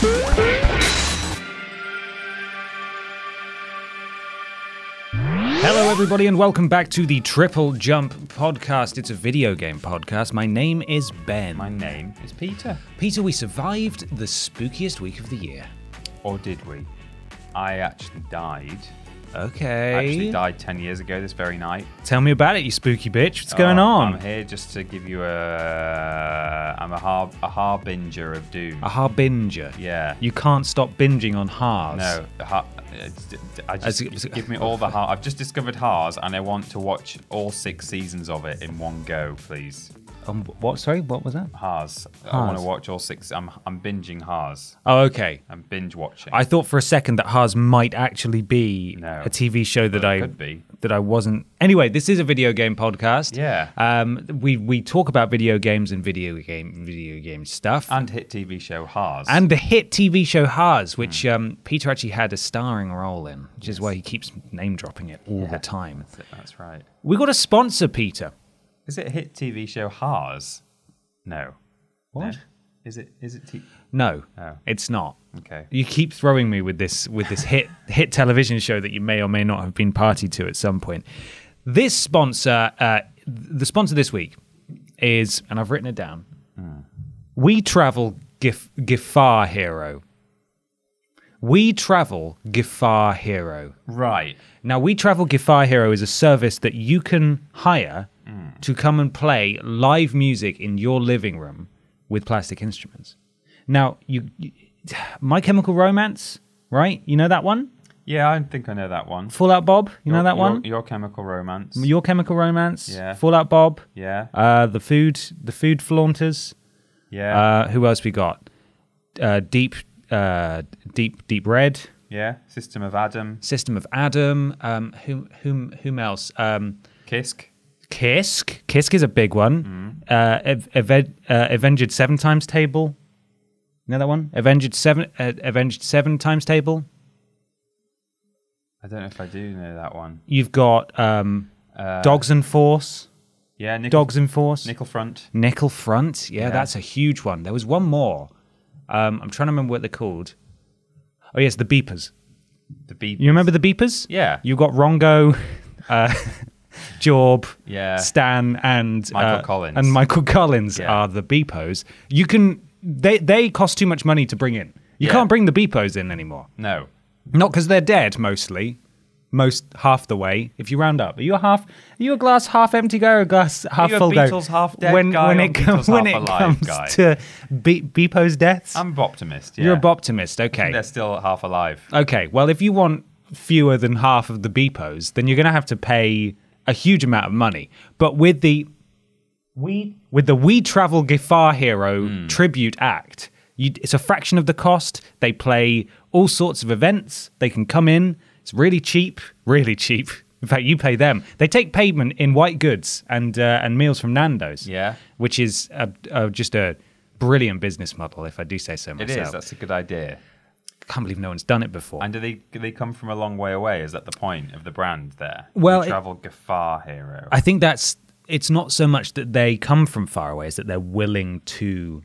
Hello, everybody, and welcome back to the Triple Jump Podcast. It's a video game podcast. My name is Ben. My name is Peter. Peter, we survived the spookiest week of the year. Or did we? I actually died. Okay. I actually died 10 years ago this very night. Tell me about it, you spooky bitch. What's going on? I'm here just to give you I'm a harbinger of doom. A harbinger? Yeah. You can't stop binging on Hars. No. Give me all the Hars. I've just discovered Hars, and I want to watch all 6 seasons of it in one go, please. What? Sorry, what was that? Hars. I want to watch all 6. I'm binging Hars. Oh, okay. I'm binge watching. I thought for a second that Hars might actually be a TV show that I wasn't. Anyway, this is a video game podcast. Yeah. We talk about video games and video game stuff. And hit TV show Hars. And the hit TV show Hars, which Peter actually had a starring role in, which is why he keeps name dropping it all the time. That's right. We got a sponsor, Peter. Is it a hit TV show Hars? No. What? No. Is it? No, Oh. it's not. Okay. You keep throwing me with this hit television show that you may or may not have been party to at some point. This sponsor, the sponsor this week is, and I've written it down, We Travel Guitar Hero. We Travel Guitar Hero. Right. Now, We Travel Guitar Hero is a service that you can hire to come and play live music in your living room with plastic instruments. Now, My Chemical Romance, right? You know that one? Yeah, I think I know that one. Fallout Bob, you know that one? Your Chemical Romance. Your Chemical Romance. Yeah. Fallout Bob. Yeah. The food flaunters. Yeah. Who else we got? Deep Red. Yeah. System of Adam. Whom else? Kisk. Kisk is a big one. Avenged 7 times table. You know that one? Avenged 7 times table. I don't know if I do know that one. You've got Dogs and Force. Yeah, Dogs and Force. Nickel Front. Yeah, that's a huge one. There was one more. I'm trying to remember what they're called. Oh yes, the Beepers. The Beepers. You remember the Beepers? Yeah. You got Rongo, Jorb, yeah. Stan, and Michael Collins. And Michael Collins are the Beepos. You can. They cost too much money to bring in. You can't bring the Beepos in anymore. No. Not because they're dead mostly. Half the way. If you round up, are you a glass half empty guy or a glass half full guy? Are you a Beatles half dead guy or Beatles half alive guy? To Beepo's deaths? I'm an optimist, yeah. You're a optimist, okay. They're still half alive. Okay, well, if you want fewer than half of the Beepos, then you're going to have to pay a huge amount of money. But with the We Travel Guitar Hero tribute act, it's a fraction of the cost. They play all sorts of events. They can come in. It's really cheap, really cheap. In fact, you pay them. They take payment in white goods and meals from Nando's. Yeah, which is just a brilliant business model, if I do say so myself. It is. That's a good idea. I can't believe no one's done it before. And do they come from a long way away? Is that the point of the brand there? Well, Travel Guitar Hero. I think it's not so much that they come from far away, it's that they're willing to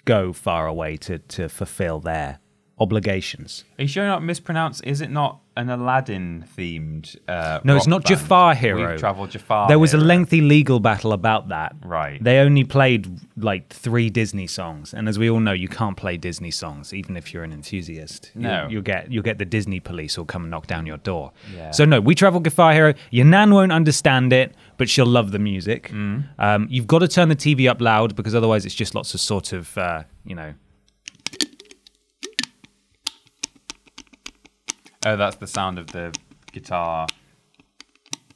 go far away to fulfill their obligations. Are you sure you're not mispronounced? Is it not an Aladdin-themed No, it's not band? Jafar Hero. We Travel Jafar There was Hero. a lengthy legal battle about that. Right. They only played like 3 Disney songs, and as we all know, you can't play Disney songs even if you're an enthusiast. No. You'll get the Disney police will come and knock down your door. Yeah. So no, We Travel Guitar Hero. Your nan won't understand it, but she'll love the music. You've got to turn the TV up loud because otherwise it's just lots of sort of Oh, that's the sound of the guitar,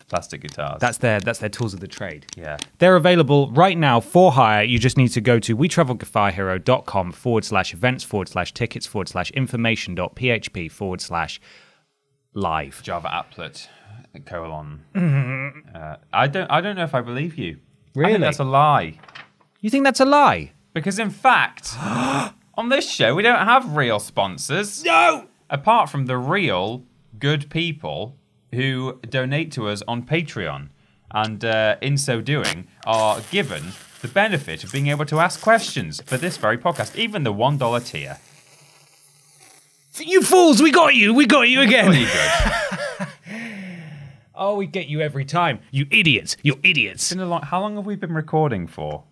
the plastic guitars. That's their tools of the trade. Yeah. They're available right now for hire. You just need to go to wetravelguitarhero.com/events/tickets/information.php/live. Java applet : I don't know if I believe you. Really? I think that's a lie. You think that's a lie? Because in fact, on this show we don't have real sponsors. No! Apart from the real good people who donate to us on Patreon, and in so doing are given the benefit of being able to ask questions for this very podcast, even the $1 tier. You fools, we got you again. Pretty good. Oh, we get you every time. You idiots. You're idiots. How long have we been recording for?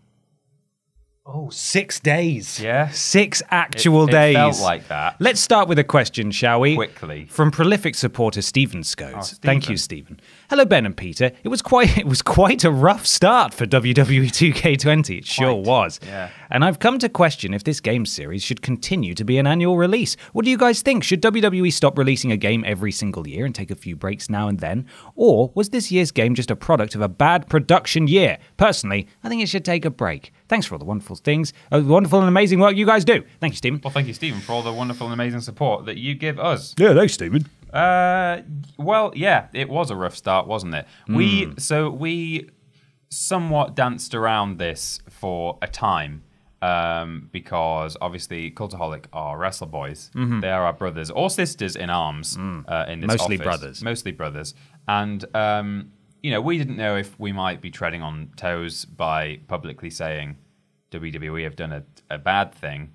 Oh, 6 days. Yeah. 6 actual days. It felt like that. Let's start with a question, shall we? Quickly. From prolific supporter Stephen Scodes. Stephen. Thank you, Stephen. Hello, Ben and Peter. It was quite a rough start for WWE 2K20. It sure was. Yeah. And I've come to question if this game series should continue to be an annual release. What do you guys think? Should WWE stop releasing a game every single year and take a few breaks now and then? Or was this year's game just a product of a bad production year? Personally, I think it should take a break. Thanks for all the wonderful things, wonderful and amazing work you guys do. Thank you, Stephen. Well, thank you, Stephen, for all the wonderful and amazing support that you give us. Yeah, thanks, Stephen. Well, yeah, it was a rough start, wasn't it? We somewhat danced around this for a time because obviously Cultaholic are wrestler boys. Mm-hmm. They are our brothers or sisters in arms in this Mostly office. brothers. Mostly brothers. And, we didn't know if we might be treading on toes by publicly saying WWE have done a bad thing.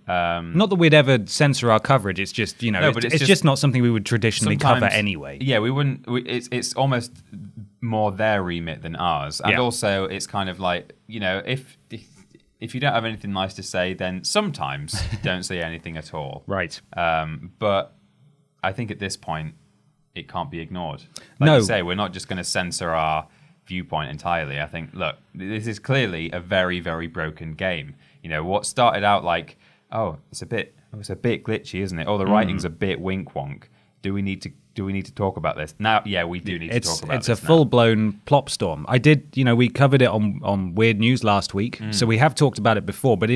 Not that we'd ever censor our coverage. It's just, it's just not something we would traditionally cover anyway. Yeah, we wouldn't. It's almost more their remit than ours. And also, it's kind of like, if you don't have anything nice to say, then sometimes don't say anything at all. Right. But I think at this point, it can't be ignored. No. You say, we're not just going to censor our viewpoint entirely. I think, look, this is clearly a very, very broken game. What started out like, it's a bit glitchy, isn't it? Oh, the writing's a bit wink wonk. Do we need to talk about this now? Yeah, we do need to talk about this. It's a full-blown plop storm. I did, we covered it on Weird News last week, so we have talked about it before. But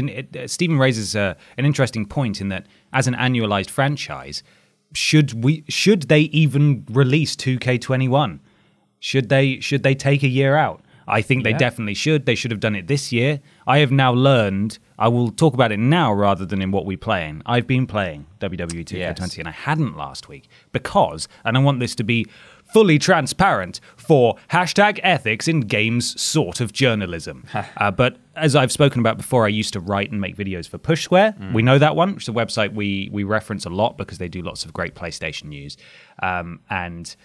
Stephen raises an interesting point in that as an annualized franchise, should they even release 2K21? Should they take a year out? I think they definitely should. They should have done it this year. I have now learned, I will talk about it now rather than in what we playing. I've been playing WWE 2K20 and I hadn't last week because, and I want this to be fully transparent for #ethics in games sort of journalism. But as I've spoken about before, I used to write and make videos for Push Square. We know that one, which is a website we reference a lot because they do lots of great PlayStation news. And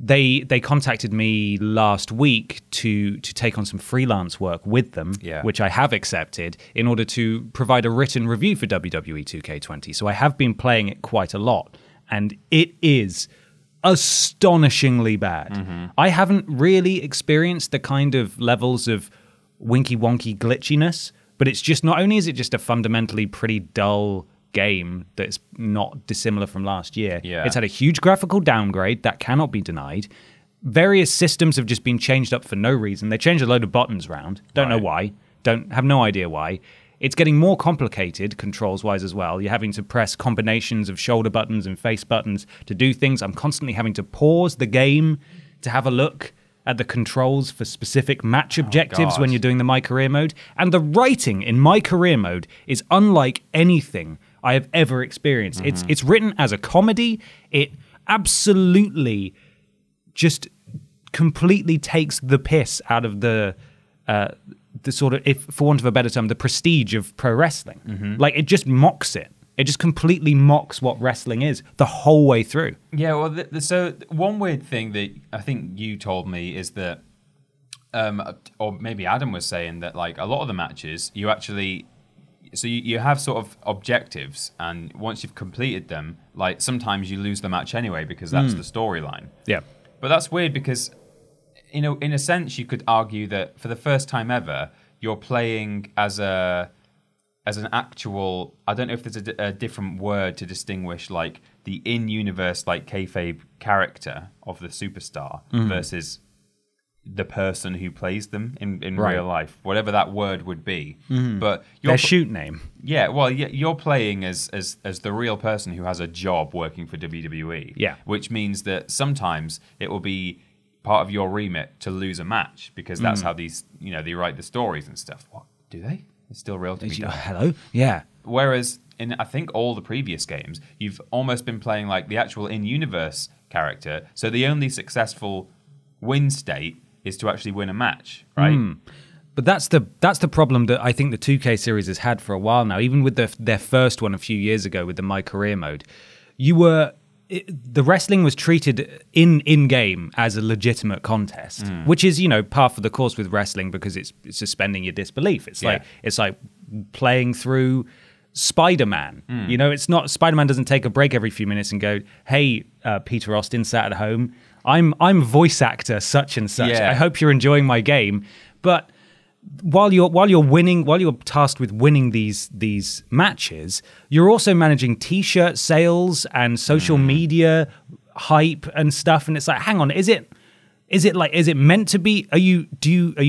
they contacted me last week to take on some freelance work with them, which I have accepted, in order to provide a written review for WWE 2K20. So I have been playing it quite a lot, and it is astonishingly bad. Mm-hmm. I haven't really experienced the kind of levels of winky-wonky glitchiness, but it's just, not only is it just a fundamentally pretty dull game that's not dissimilar from last year. Yeah. It's had a huge graphical downgrade that cannot be denied. Various systems have just been changed up for no reason. They changed a load of buttons around. Don't know why. Have no idea why. It's getting more complicated controls-wise as well. You're having to press combinations of shoulder buttons and face buttons to do things. I'm constantly having to pause the game to have a look at the controls for specific match objectives when you're doing the My Career mode. And the writing in My Career mode is unlike anything I have ever experienced. Mm-hmm. It's written as a comedy. It absolutely just completely takes the piss out of the sort of, if for want of a better term, the prestige of pro wrestling. Mm-hmm. Like, it just mocks it. It just completely mocks what wrestling is the whole way through. Yeah, well, so one weird thing that I think you told me is that, or maybe Adam was saying that, like, a lot of the matches, you actually, so you have sort of objectives, and once you've completed them, like, sometimes you lose the match anyway because that's the storyline. Yeah. But that's weird because, you know, in a sense, you could argue that for the first time ever, you're playing as an actual, I don't know if there's a different word to distinguish, like, the in-universe, like, kayfabe character of the superstar versus the person who plays them in real life, whatever that word would be. But their shoot name. Yeah, well, you're playing as the real person who has a job working for WWE. Yeah. Which means that sometimes it will be part of your remit to lose a match because that's how these, you know, they write the stories and stuff. What, do they? It's still real to me. Hello? Yeah. Whereas in, I think, all the previous games, you've almost been playing like the actual in-universe character. So the only successful win state is to actually win a match, right? But that's the problem that I think the 2K series has had for a while now. Even with their first one a few years ago with the My Career mode, the wrestling was treated in game as a legitimate contest, which is, par for the course with wrestling because it's suspending your disbelief. It's like playing through Spider-Man. It's not, Spider-Man doesn't take a break every few minutes and go, hey, Peter Austin sat at home, I'm voice actor such and such. I hope you're enjoying my game. But while you're tasked with winning these matches, you're also managing T-shirt sales and social media hype and stuff. And it's like, hang on, is it meant to be? Are you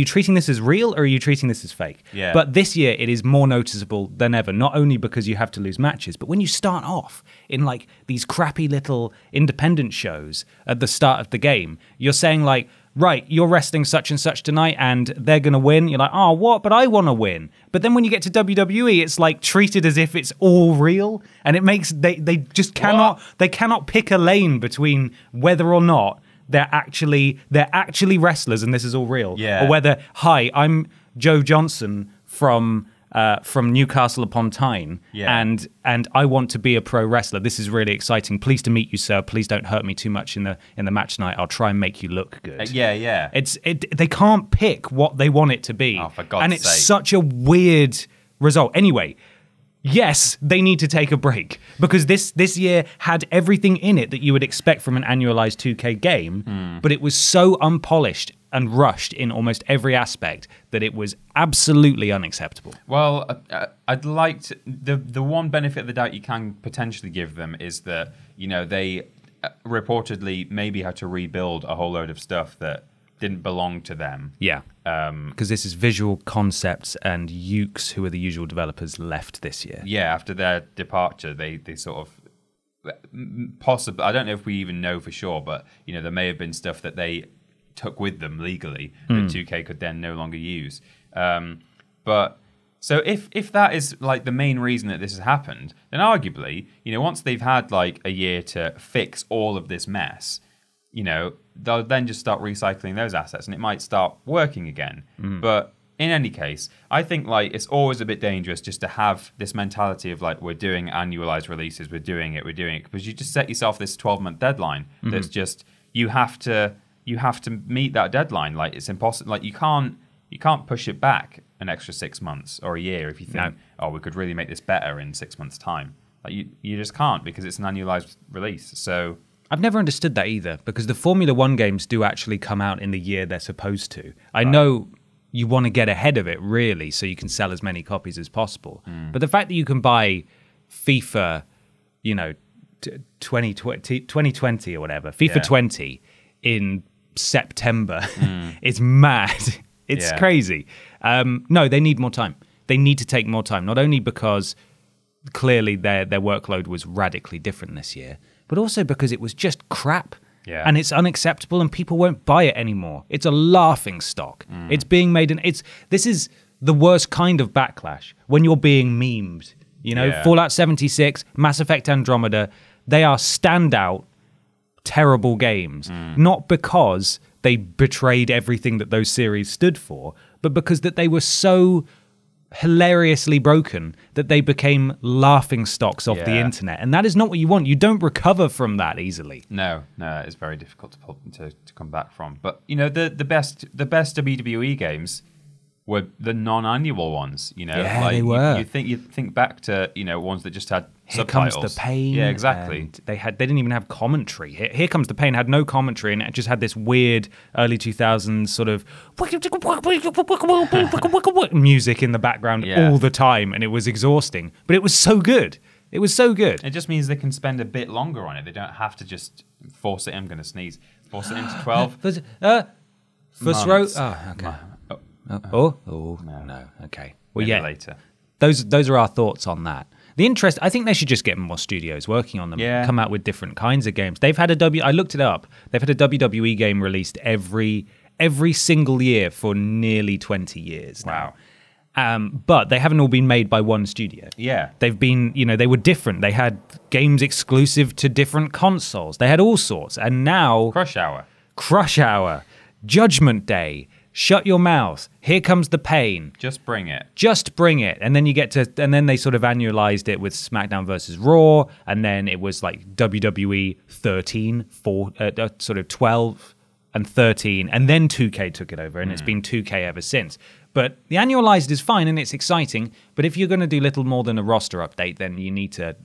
treating this as real, or are you treating this as fake? Yeah. But this year it is more noticeable than ever. Not only because you have to lose matches, but when you start off in like these crappy little independent shows at the start of the game, you're saying like, right, you're wrestling such and such tonight and they're going to win. You're like, oh, what? But I want to win. But then when you get to WWE, it's like treated as if it's all real. And it makes, they just cannot, they cannot pick a lane between whether or not they're actually wrestlers and this is all real. Yeah. Or whether, hi, I'm Joe Johnson from Newcastle upon Tyne, and I want to be a pro wrestler. This is really exciting. Pleased to meet you, sir. Please don't hurt me too much in the match tonight. I'll try and make you look good. They can't pick what they want it to be. Oh, for God's and it's sake. such a weird result. Anyway, yes, they need to take a break because this year had everything in it that you would expect from an annualized 2K game, but it was so unpolished and rushed in almost every aspect that it was absolutely unacceptable. Well, I'd like to, the one benefit of the doubt you can potentially give them is that, they reportedly maybe had to rebuild a whole load of stuff that didn't belong to them. Yeah. Because this is Visual Concepts and Ukes, who are the usual developers, left this year. Yeah, after their departure, they sort of possibly, I don't know if we even know for sure, but there may have been stuff that they took with them legally that 2K could then no longer use. But so if that is like the main reason that this has happened, then arguably, once they've had like a year to fix all of this mess, they'll then just start recycling those assets and it might start working again. But in any case, I think like it's always a bit dangerous just to have this mentality of like, we're doing annualized releases, we're doing it, because you just set yourself this 12-month deadline that's just, you have to meet that deadline. Like it's impossible. Like you can't push it back an extra 6 months or a year if you think, we could really make this better in 6 months' time. Like you just can't because it's an annualized release. So I've never understood that either, because the Formula One games do actually come out in the year they're supposed to. I know you want to get ahead of it, really, so you can sell as many copies as possible. But the fact that you can buy FIFA, 2020 or whatever, FIFA 20 in September is mad. It's crazy. No, they need more time. They need to take more time, not only because clearly their workload was radically different this year, but also because it was just crap. Yeah. And it's unacceptable and people won't buy it anymore. It's a laughing stock. It's being made this is the worst kind of backlash when you're being memed. Fallout 76, Mass Effect Andromeda, they are standout terrible games. Not because they betrayed everything that those series stood for, but because that they were so hilariously broken that they became laughing stocks off the internet, and that is not what you want. You don't recover from that easily. No, it's very difficult to come back from. But the best WWE games were the non-annual ones. They were. You think back to ones that just had Here subtitles. Comes the Pain. Yeah, exactly. They didn't even have commentary. Here Comes the Pain had no commentary, and it just had this weird early 2000s sort of music in the background all the time, and it was exhausting. But it was so good. It was so good. It just means they can spend a bit longer on it. They don't have to just force it. I'm going to sneeze. Force it into 12. First row. Oh, okay. No. Okay. Well, maybe later. Those are our thoughts on that. I think they should just get more studios working on them. Yeah. Come out with different kinds of games. They've had I looked it up. They've had a WWE game released every single year for nearly 20 years now. Wow. But they haven't all been made by one studio. Yeah. They've been, they were different. They had games exclusive to different consoles. They had all sorts. And now Crush Hour, Judgment Day, shut your mouth. Here comes the pain. Just bring it. Just bring it. And then and then they sort of annualized it with SmackDown versus Raw. And then it was like WWE 13, sort of 12 and 13. And then 2K took it over. And it's been 2K ever since. But the annualized is fine and it's exciting. But if you're going to do little more than a roster update, then you need to...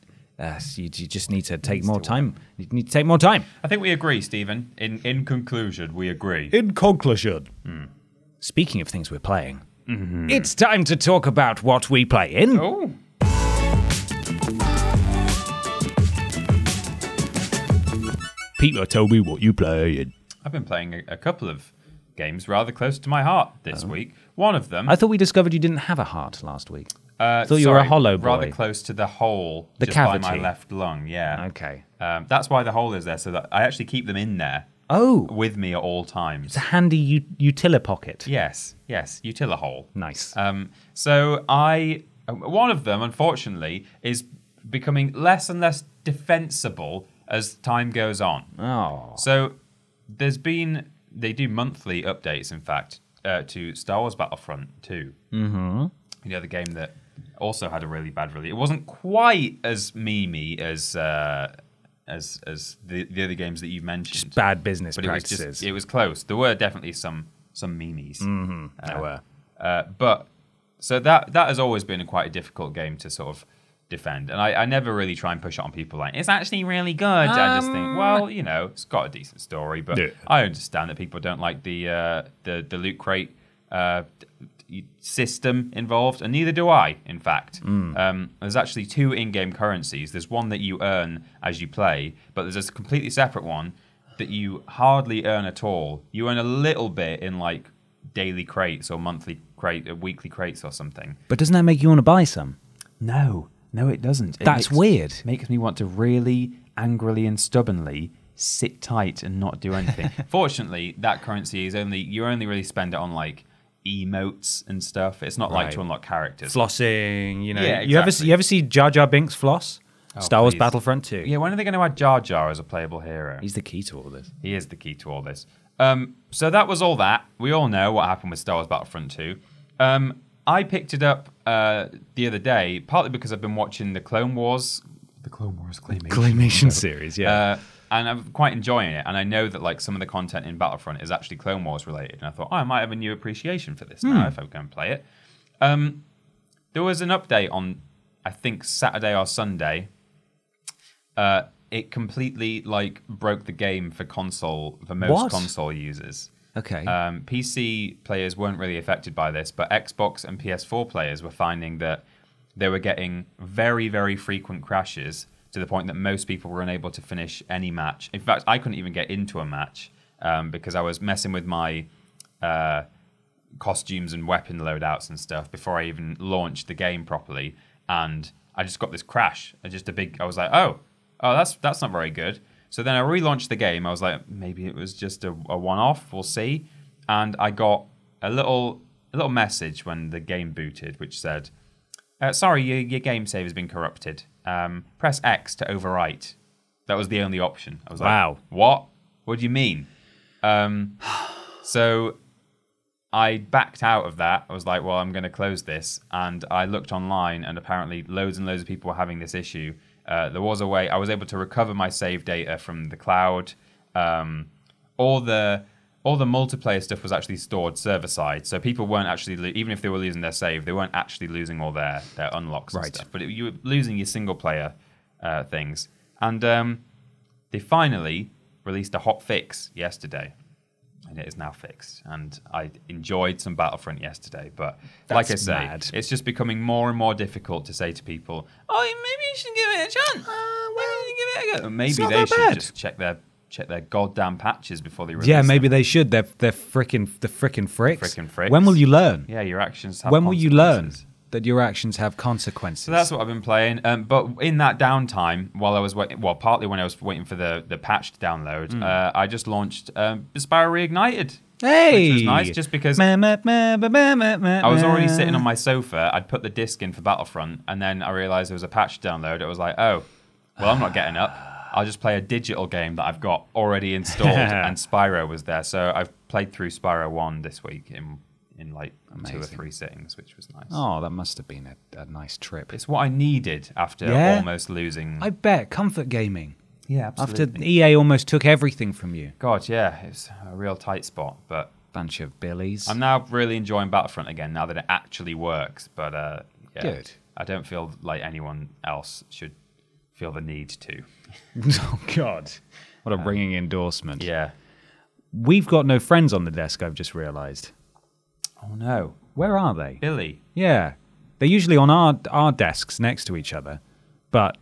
you just need to take more time. You need to take more time. I think we agree, Stephen. In conclusion, we agree. In conclusion. Speaking of things we're playing, it's time to talk about what we play in. Oh. Peter, tell me what you playing. I've been playing a couple of games rather close to my heart this week. One of them... I thought we discovered you didn't have a heart last week. I thought you were a hollow boy. Rather close to the hole, the just cavity. by my left lung, yeah. Okay. That's why the hole is there, so that I actually keep them in there with me at all times. It's a handy utila pocket. Yes, utila hole. Nice. So one of them, unfortunately, is becoming less and less defensible as time goes on. Oh. So they do monthly updates, in fact, to Star Wars Battlefront 2. Mm-hmm. You know, the game that also had a really bad release. It wasn't quite as memey as the other games that you've mentioned. Just bad business but practices. It was close. There were definitely some memes. Mm-hmm. There were. But so that has always been quite a difficult game to sort of defend. And I never really try and push it on people like, it's actually really good. I just think, well, you know, it's got a decent story. But I understand that people don't like the loot crate system involved, and neither do I, in fact. There's actually 2 in-game currencies. There's one that you earn as you play, but there's a completely separate one that you hardly earn at all. You earn a little bit in like daily crates or monthly weekly crates or something. But doesn't that make you want to buy some? No, it doesn't. That's weird. It makes me want to really angrily and stubbornly sit tight and not do anything. Fortunately, that currency you only really spend it on like emotes and stuff. It's not like to unlock characters. Flossing, you know. Yeah, exactly. You ever see Jar Jar Binks floss? Star Wars please. Battlefront 2. Yeah, when are they going to add Jar Jar as a playable hero? He's the key to all this. He is the key to all this. So that was all that. We all know what happened with Star Wars Battlefront 2. I picked it up the other day, partly because I've been watching the Clone Wars claymation series, yeah. And I'm quite enjoying it. And I know that like some of the content in Battlefront is actually Clone Wars related. And I thought, I might have a new appreciation for this now if I go and play it. There was an update on, I think, Saturday or Sunday. It completely like broke the game for most console users. Okay. PC players weren't really affected by this, but Xbox and PS4 players were finding that they were getting very, very frequent crashes to the point that most people were unable to finish any match. In fact, I couldn't even get into a match because I was messing with my costumes and weapon loadouts and stuff before I even launched the game properly. And I just got this crash. I was like, oh, that's not very good. So then I relaunched the game. I was like, maybe it was just a one-off. We'll see. And I got a little message when the game booted, which said, sorry, your game save has been corrupted. Press X to overwrite. That was the only option. I was like, what? What do you mean? So I backed out of that. I was like, well, I'm going to close this. And I looked online, and apparently loads and loads of people were having this issue. There was a way I was able to recover my save data from the cloud. All the multiplayer stuff was actually stored server side, so people weren't actually even if they were losing their save, they weren't actually losing all their unlocks and stuff. But you were losing your single player things. And they finally released a hot fix yesterday. And it is now fixed. And I enjoyed some Battlefront yesterday. But like I say, it's just becoming more and more difficult to say to people, oh, maybe you should give it a chance. Maybe they should just check their goddamn patches before they release them. Maybe they should. They're frickin' fricks. Frickin' fricks. When will you learn? Yeah, your actions have When will you learn consequences. that your actions have consequences? So that's what I've been playing. But in that downtime, while I was waiting, partly when I was waiting for the patch to download, I just launched Spyro Reignited. Hey! Which was nice, just because I was already sitting on my sofa. I'd put the disc in for Battlefront, and then I realized there was a patch to download. I was like, oh, well, I'm not getting up. I'll just play a digital game that I've got already installed, and Spyro was there. So I've played through Spyro 1 this week in like Amazing. 2 or 3 sittings, which was nice. Oh, that must have been a nice trip. It's what I needed after almost losing. I bet. Comfort gaming. Yeah, absolutely. After EA almost took everything from you. God, yeah, it's a real tight spot, but... Bunch of billies. I'm now really enjoying Battlefront again, now that it actually works, but yeah. Good. I don't feel like anyone else should feel the need to. Oh, God. What a ringing endorsement. Yeah. We've got no friends on the desk, I've just realised. Oh, no. Where are they? Billy. Yeah. They're usually on our desks next to each other, but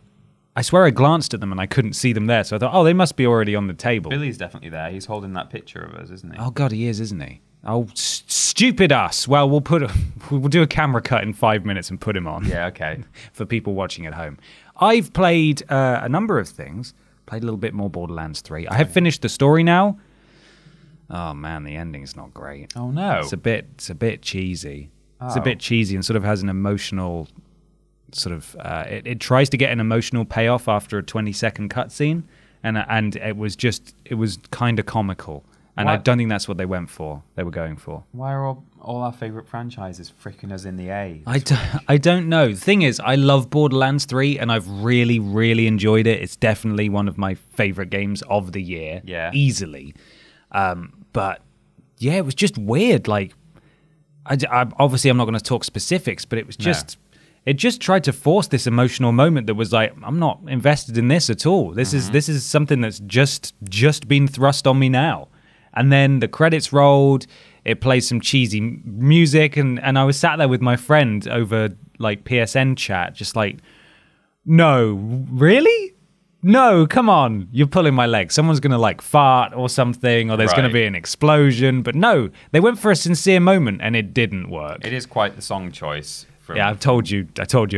I swear I glanced at them and I couldn't see them there, so I thought, oh, they must be already on the table. Billy's definitely there. He's holding that picture of us, isn't he? Oh, God, he is, isn't he? Oh, stupid us. Well, we'll do a camera cut in 5 minutes and put him on. Yeah, okay. For people watching at home. I've played a number of things. Played a little bit more Borderlands 3. I have finished the story now. Oh, man, the ending's not great. Oh, no. It's a bit cheesy. Oh. It's a bit cheesy and sort of has an emotional... sort of it tries to get an emotional payoff after a 20-second cutscene, and it was kind of comical, and I don't think that's what they were going for. Why are all our favorite franchises freaking us in the A? I don't know. The thing is, I love Borderlands 3 and I've really, really enjoyed it. It's definitely one of my favorite games of the year, easily. But yeah, it was just weird. Like, obviously I'm not going to talk specifics, but it was just It just tried to force this emotional moment that was like, I'm not invested in this at all. This is something that's just been thrust on me now. And then the credits rolled, it plays some cheesy music, and I was sat there with my friend over like PSN chat, just like, no, really? No, come on, you're pulling my leg. Someone's going to like fart or something, or there's going to be an explosion. But no, they went for a sincere moment and it didn't work. It is quite the song choice. Yeah, I told you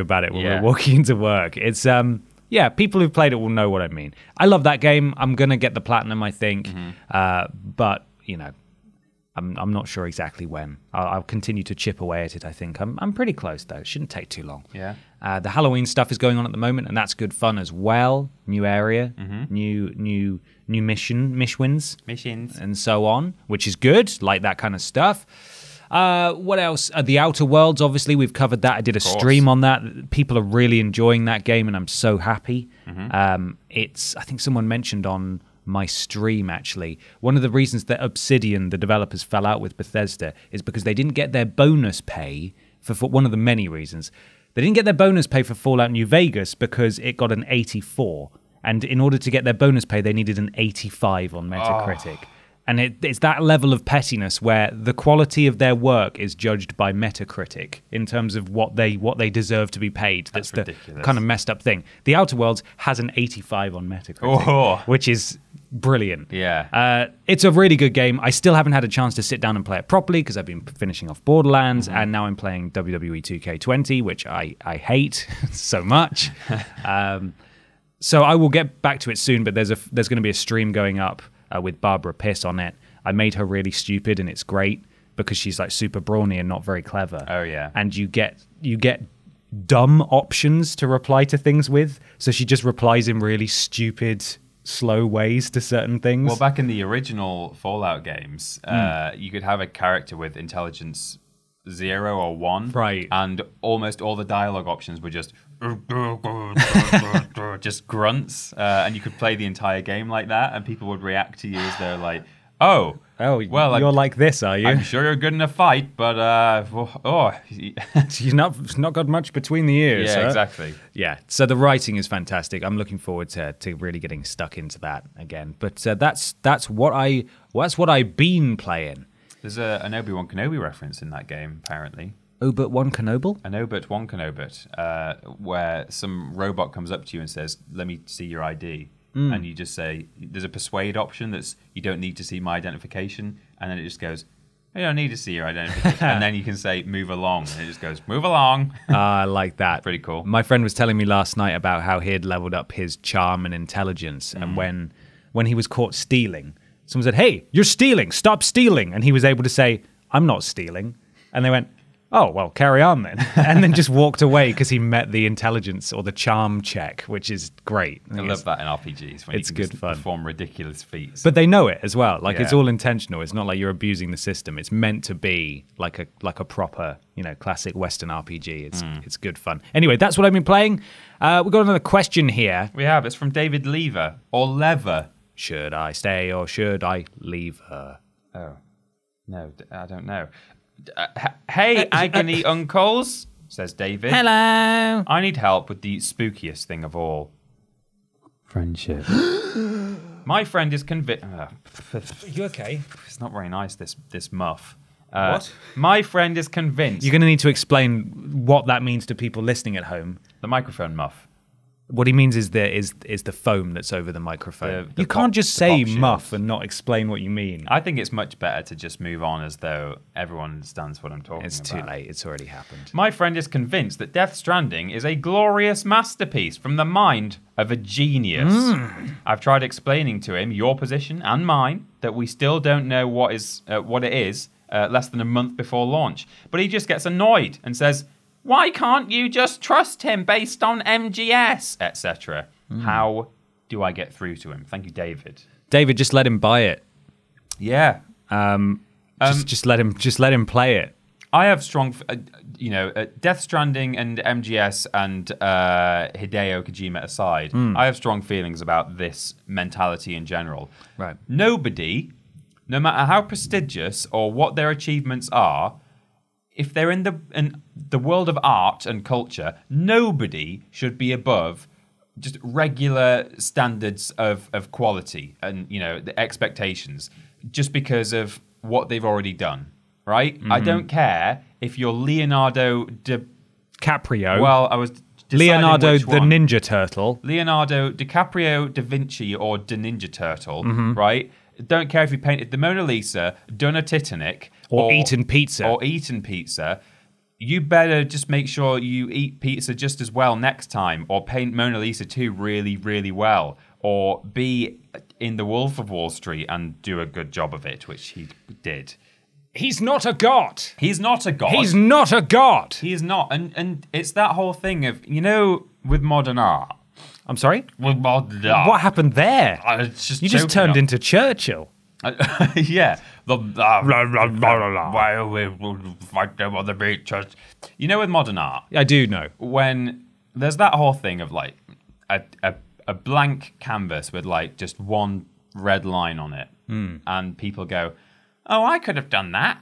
about it when we were walking into work. It's people who've played it will know what I mean. I love that game. I'm gonna get the platinum, I think, but I'm not sure exactly when. I'll continue to chip away at it. I think I'm pretty close though. It shouldn't take too long. Yeah. The Halloween stuff is going on at the moment, and that's good fun as well. New area, new missions, and so on, which is good. Like that kind of stuff. What else? The Outer Worlds, obviously, we've covered that. I did a stream on that. People are really enjoying that game, and I'm so happy. I think someone mentioned on my stream, actually, one of the reasons that Obsidian, the developers, fell out with Bethesda is because they didn't get their bonus pay for one of the many reasons. They didn't get their bonus pay for Fallout New Vegas because it got an 84. And in order to get their bonus pay, they needed an 85 on Metacritic. And it's that level of pettiness where the quality of their work is judged by Metacritic in terms of what they deserve to be paid. That's the ridiculous. Kind of messed up thing. The Outer Worlds has an 85 on Metacritic, which is brilliant. Yeah. It's a really good game. I still haven't had a chance to sit down and play it properly because I've been finishing off Borderlands, and now I'm playing WWE 2K20, which I hate so much. So I will get back to it soon, but there's going to be a stream going up with Barbara Piss on it. I made her really stupid, and it's great because she's like super brawny and not very clever. Oh yeah. And you get dumb options to reply to things with, so she just replies in really stupid, slow ways to certain things. Well, back in the original Fallout games, you could have a character with intelligence 0 or 1, right? And almost all the dialogue options were just grunts, and you could play the entire game like that, and people would react to you as they're like, "Oh, well, you're like this, are you? I'm sure you're good in a fight, but you've not got much between the ears." Yeah, huh? exactly. Yeah, so the writing is fantastic. I'm looking forward to really getting stuck into that again. But that's what I've been playing. There's an Obi-Wan Kenobi reference in that game, apparently. Obi-Wan Kenobi? An Obi-Wan Kenobi, where some robot comes up to you and says, "Let me see your ID." And you just say, there's a persuade option that's, you don't need to see my identification. And then it just goes, you don't need to see your identification. And then you can say, move along. And it just goes, move along. I like that. Pretty cool. My friend was telling me last night about how he had leveled up his charm and intelligence. And when he was caught stealing, someone said, "Hey, you're stealing. Stop stealing." And he was able to say, "I'm not stealing." And they went, oh, well, carry on then. And then just walked away because he met the intelligence or the charm check, which is great. I love that in RPGs when it's you can good just fun. perform ridiculous feats. But they know it as well. Like, it's Yeah. all intentional. It's not like you're abusing the system. It's meant to be like a proper, classic Western RPG. It's good fun. Anyway, that's what I've been playing. We've got another question here. We have. It's from David Lever. Or Lever. Should I stay or should I leave her? Oh. No, I don't know. Hey, agony uncles, says David. Hello. I need help with the spookiest thing of all. Friendship. My friend is convinced... Are you okay? It's not very nice, this muff. What? My friend is convinced... You're going to need to explain what that means to people listening at home. The microphone muff. What he means is the foam that's over the microphone. The You can't pop- just the say pop muff shields. and not explain what you mean. I think it's much better to just move on as though everyone understands what I'm talking It's about. too late. It's already happened. My friend is convinced that Death Stranding is a glorious masterpiece from the mind of a genius. I've tried explaining to him your position and mine, that we still don't know what it is less than a month before launch. But he just gets annoyed and says, why can't you just trust him based on MGS, etc.? How do I get through to him? Thank you, David. David, just let him buy it. Yeah. Just let him play it. I have strong, Death Stranding and MGS and Hideo Kojima aside, I have strong feelings about this mentality in general. Right. Nobody, no matter how prestigious or what their achievements are, if they're in the world of art and culture, nobody should be above just regular standards of quality and, the expectations just because of what they've already done, right? I don't care if you're Leonardo Caprio. Well, I was deciding Leonardo which the one. Ninja Turtle. Leonardo DiCaprio, Da Vinci, or Da Ninja Turtle, Mm-hmm. right? Don't care if you painted the Mona Lisa, done a Titanic, Or eaten pizza. You better just make sure you eat pizza just as well next time, or paint Mona Lisa 2 really, really well, or be in The Wolf of Wall Street and do a good job of it, which he did. He's not a god. He's not a god. He's not a god. He is not. And it's that whole thing of, with modern art. I'm sorry? With modern art. What happened there? It's just You just joking. turned into Churchill. Yeah. Why are we fight them on the beach? With modern art, I do know. when there's that whole thing of like a blank canvas with like just one red line on it, and people go, "Oh, I could have done that."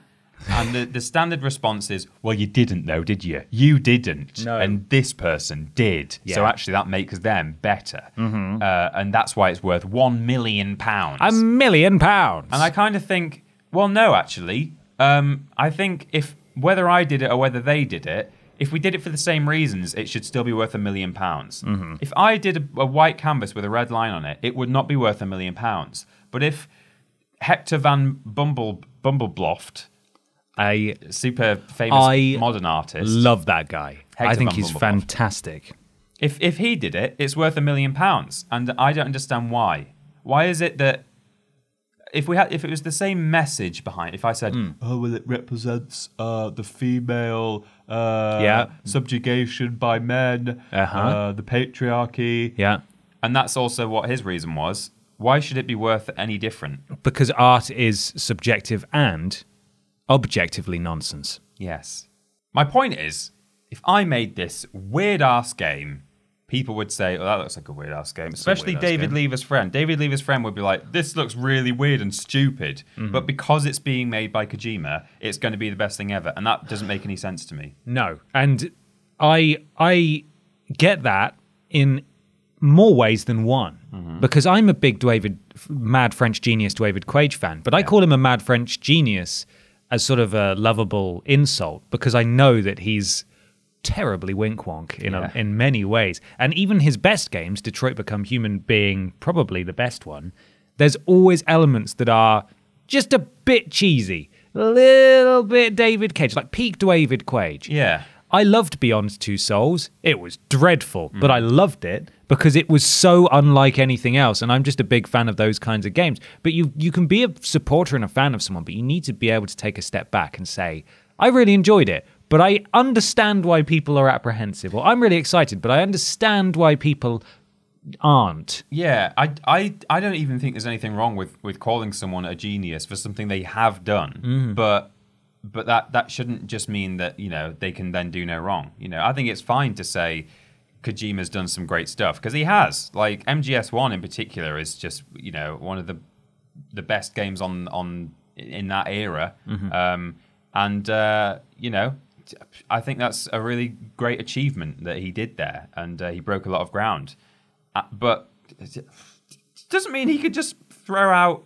And the standard response is, well, you didn't though, did you? You didn't. No. And this person did. Yeah. So actually that makes them better. And that's why it's worth £1 million. £1 million. And I kind of think, well, no, actually. I think whether I did it or whether they did it, if we did it for the same reasons, it should still be worth £1 million. If I did a white canvas with a red line on it, it would not be worth £1 million. But if Hector van Bumblebloft, I super famous modern artist, love that guy. Hector I think van he's Bumblebloft. fantastic. If he did it, it's worth £1 million, and I don't understand why. Why is it that if it was the same message behind, if I said, oh well, it represents the female subjugation by men, the patriarchy, and that's also what his reason was. Why should it be worth any different? Because art is subjective and objectively nonsense. Yes. My point is, if I made this weird-ass game, people would say, oh, that looks like a weird-ass game. Especially David Lever's friend. David Lever's friend would be like, this looks really weird and stupid. But because it's being made by Kojima, it's going to be the best thing ever. And that doesn't make any sense to me. No. And I get that in more ways than one. Because I'm a big mad French genius David Quaid fan. But I call him a mad French genius as sort of a lovable insult, because I know that he's terribly wink-wonk in many ways. And even his best games, Detroit Become Human being probably the best one, there's always elements that are just a bit cheesy, a little bit David Cage, like peak David Quaid. Yeah. I loved Beyond Two Souls. It was dreadful, but I loved it because it was so unlike anything else, and I'm just a big fan of those kinds of games. But you can be a supporter and a fan of someone, but you need to be able to take a step back and say, I really enjoyed it, but But I understand why people are apprehensive. Well, I'm really excited, but I understand why people aren't. Yeah, I don't even think there's anything wrong with calling someone a genius for something they have done. But that shouldn't just mean that, they can then do no wrong. I think it's fine to say Kojima's done some great stuff, because he has. Like MGS1 in particular is just, one of the best games in that era. I think that's a really great achievement that he did there, and he broke a lot of ground. But it doesn't mean he could just throw out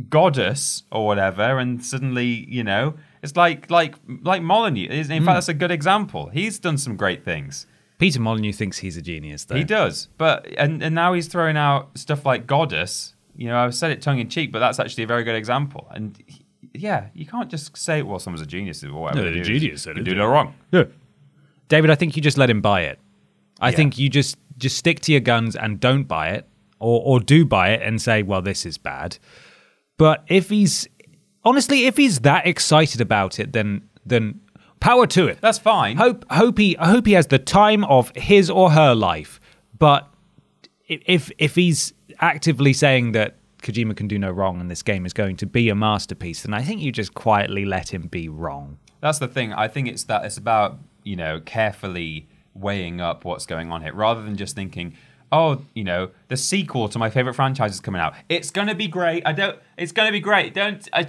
Goddess or whatever, and suddenly, it's like Molyneux. In fact, that's a good example. He's done some great things. Peter Molyneux thinks he's a genius, though. He does, but and now he's throwing out stuff like Goddess. I've said it tongue in cheek, but that's actually a very good example. And you can't just say, well, someone's a genius or whatever. No, they're a genius. They do no wrong. Yeah. David, I think you just let him buy it. I think you just stick to your guns and don't buy it, or do buy it and say, well, this is bad. But if he's that excited about it, then power to it. That's fine. I hope he has the time of his or her life. But if he's actively saying that Kojima can do no wrong and this game is going to be a masterpiece, then I think you just quietly let him be wrong. That's the thing. I think it's about, carefully weighing up what's going on here, rather than just thinking, oh, the sequel to my favorite franchise is coming out. It's going to be great. It's going to be great.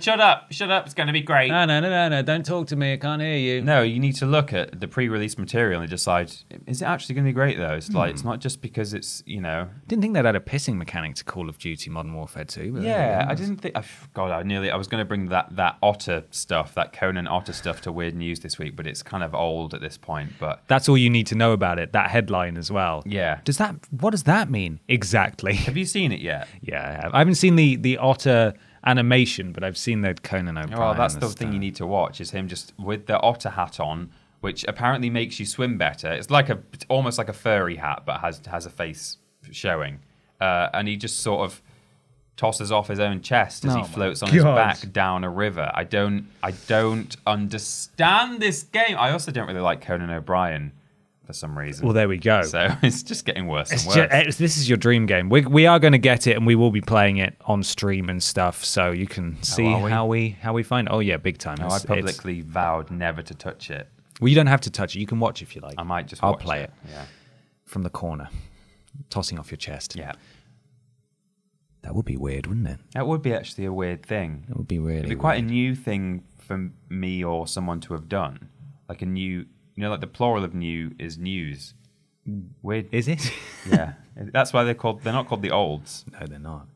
Shut up. It's going to be great. No. Don't talk to me. I can't hear you. No, you need to look at the pre-release material and decide, is it actually going to be great, though? It's it's not just because it's, Didn't think they'd had a pissing mechanic to Call of Duty Modern Warfare 2. Yeah, I didn't think, I was going to bring that Otter stuff, that Conan Otter stuff to Weird News this week, but it's kind of old at this point. But that's all you need to know about it, that headline as well. Yeah. What does that mean exactly? Have you seen it yet? Yeah, I have. I haven't seen the Otter animation, but I've seen the Conan O'Brien. Well, that's the thing you need to watch, is him just with the otter hat on, which apparently makes you swim better. It's almost like a furry hat, but has a face showing. And he just sort of tosses off his own chest as he floats on his back down a river. I don't understand this game. I also don't really like Conan O'Brien for some reason. Well, there we go. So it's just getting worse and worse. This is your dream game. We are going to get it, and we will be playing it on stream and stuff, so you can see how we find it. Oh, yeah, big time. I publicly vowed never to touch it. Well, you don't have to touch it. You can watch if you like. I might just I'll play it. Yeah. From the corner, tossing off your chest. Yeah. That would be weird, wouldn't it? That would be actually a weird thing. It would be really It'd be quite a new thing for me or someone to have done. Like a new... like the plural of new is news. Weird. Is it? Yeah. That's why they're not called the olds. No, they're not.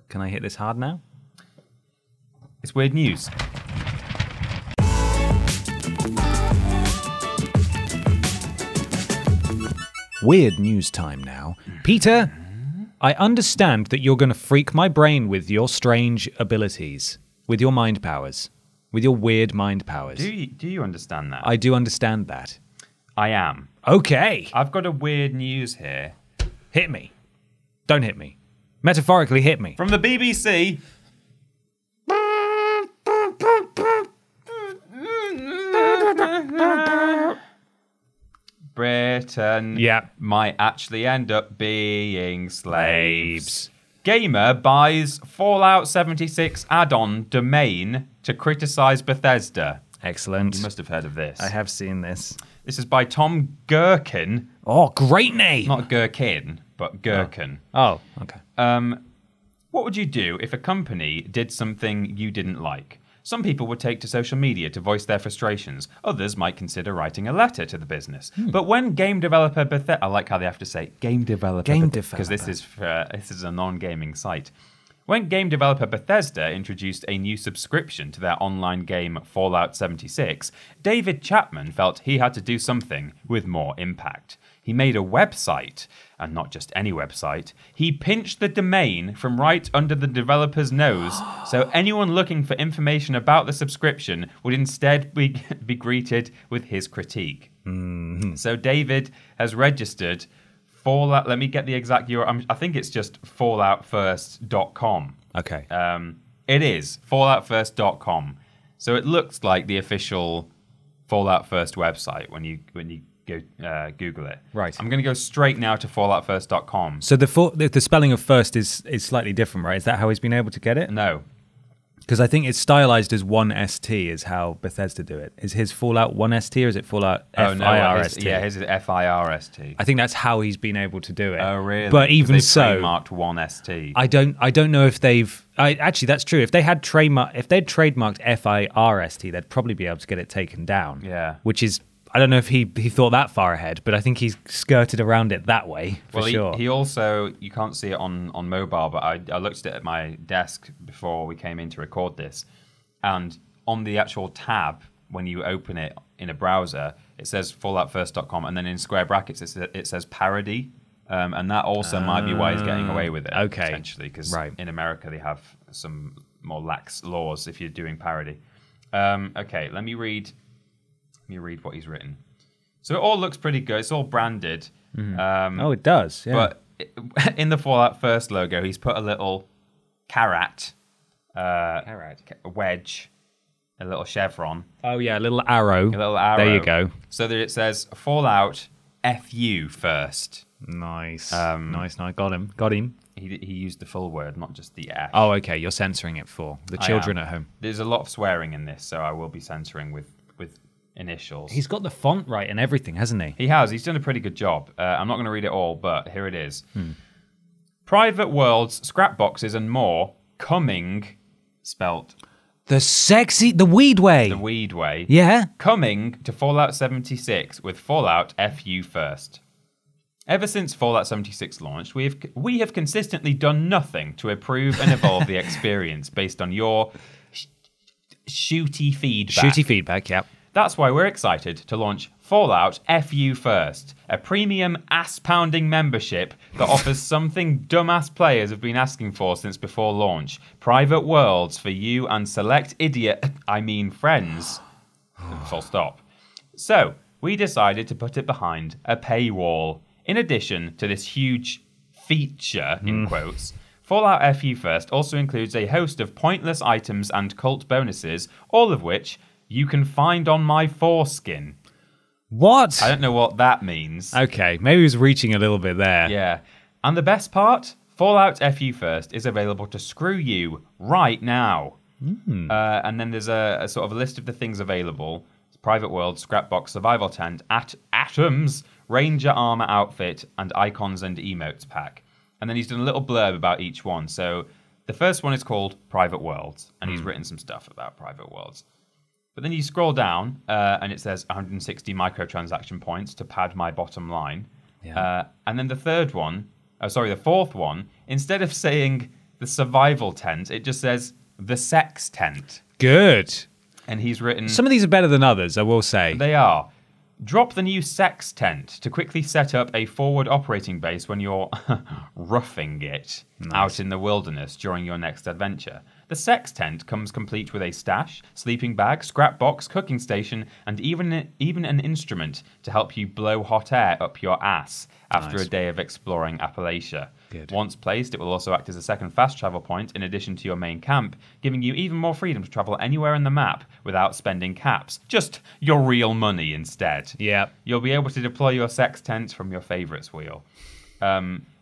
Can I hit this hard now? It's weird news. Weird news time now. Peter, I understand that you're going to freak my brain with your strange abilities, with your mind powers. With your weird mind powers. Do you understand that? I do understand that. I am. Okay. I've got a weird news here. Hit me. Don't hit me. Metaphorically hit me. From the BBC. Britain might actually end up being slaves. Gamer buys Fallout 76 add-on domain to criticize Bethesda. Excellent. You must have heard of this. I have seen this. This is by Tom Gherkin. Oh, great name. Not Gherkin, but Gherkin. Oh, okay. What would you do if a company did something you didn't like? Some people would take to social media to voice their frustrations. Others might consider writing a letter to the business. But when game developer Bethesda... I like how they have to say game developer. Because this is a non-gaming site. When game developer Bethesda introduced a new subscription to their online game Fallout 76, David Chapman felt he had to do something with more impact. He made a website, and not just any website. He pinched the domain from right under the developer's nose, so anyone looking for information about the subscription would instead be greeted with his critique. Mm-hmm. So David has registered Fallout. Let me get the exact URL. I think it's just falloutfirst.com. Okay. It is falloutfirst.com. So it looks like the official Fallout First website when you go Google it. Right. I'm going to go straight now to falloutfirst.com. So the spelling of first is slightly different, right? Is that how he's been able to get it? No. Because I think it's stylized as 1ST is how Bethesda do it. Is his Fallout 1ST or is it Fallout FIRST? His is FIRST. I think that's how he's been able to do it. Oh, really? But even so, trademarked 1ST. I don't know if they've. Actually, that's true. If they'd trademarked FIRST, they'd probably be able to get it taken down. Yeah. Which is, I don't know if he thought that far ahead, but I think he's skirted around it that way for sure. He also, you can't see it on mobile, but I looked at it at my desk before we came in to record this, and on the actual tab, when you open it in a browser, it says falloutfirst.com, and then in square brackets it says parody, and that also might be why he's getting away with it, potentially, because in America they have some more lax laws if you're doing parody. Okay, let me read what he's written. So it all looks pretty good. It's all branded. Oh, it does. Yeah. But in the Fallout First logo, he's put a little carrot, wedge, a little chevron. Oh yeah, a little arrow. A little arrow. There you go. So that it says Fallout FU first. Nice. Nice. Got him. He used the full word, not just the F. Oh, okay. You're censoring it for the children at home. There's a lot of swearing in this, so I will be censoring with initials. He's got the font right and everything, hasn't he? He has. He's done a pretty good job. I'm not going to read it all, but here it is. Private worlds, scrap boxes, and more coming, spelt the weed way. the weed way. Yeah. Coming to Fallout 76 with Fallout FU First. Ever since Fallout 76 launched, we have consistently done nothing to improve and evolve the experience based on your shooty feedback. Shooty feedback, yep. That's why we're excited to launch Fallout FU First, a premium ass-pounding membership that offers something dumbass players have been asking for since before launch. Private worlds for you and select friends. Full stop. So, we decided to put it behind a paywall. In addition to this huge feature, in quotes, Fallout FU First also includes a host of pointless items and cult bonuses, all of which you can find on my foreskin. What? I don't know what that means. Okay, maybe he was reaching a little bit there. Yeah. And the best part? Fallout FU First is available to screw you right now. And then there's a sort of a list of the things available. It's Private World, Scrapbox, Survival Tent, Atoms, Ranger Armor Outfit, and Icons and Emotes Pack. And then he's done a little blurb about each one. So the first one is called Private Worlds, and he's written some stuff about Private Worlds. But then you scroll down, and it says 160 microtransaction points to pad my bottom line. Yeah. And then the fourth one, instead of saying the survival tent, it just says the sex tent. Good. And he's written... Some of these are better than others, I will say. They are. Drop the new sex tent to quickly set up a forward operating base when you're roughing it out in the wilderness during your next adventure. The sex tent comes complete with a stash, sleeping bag, scrap box, cooking station, and even an instrument to help you blow hot air up your ass after a day of exploring Appalachia. Good. Once placed, it will also act as a second fast travel point in addition to your main camp, giving you even more freedom to travel anywhere in the map without spending caps. Just your real money instead. Yeah. You'll be able to deploy your sex tent from your favorites wheel.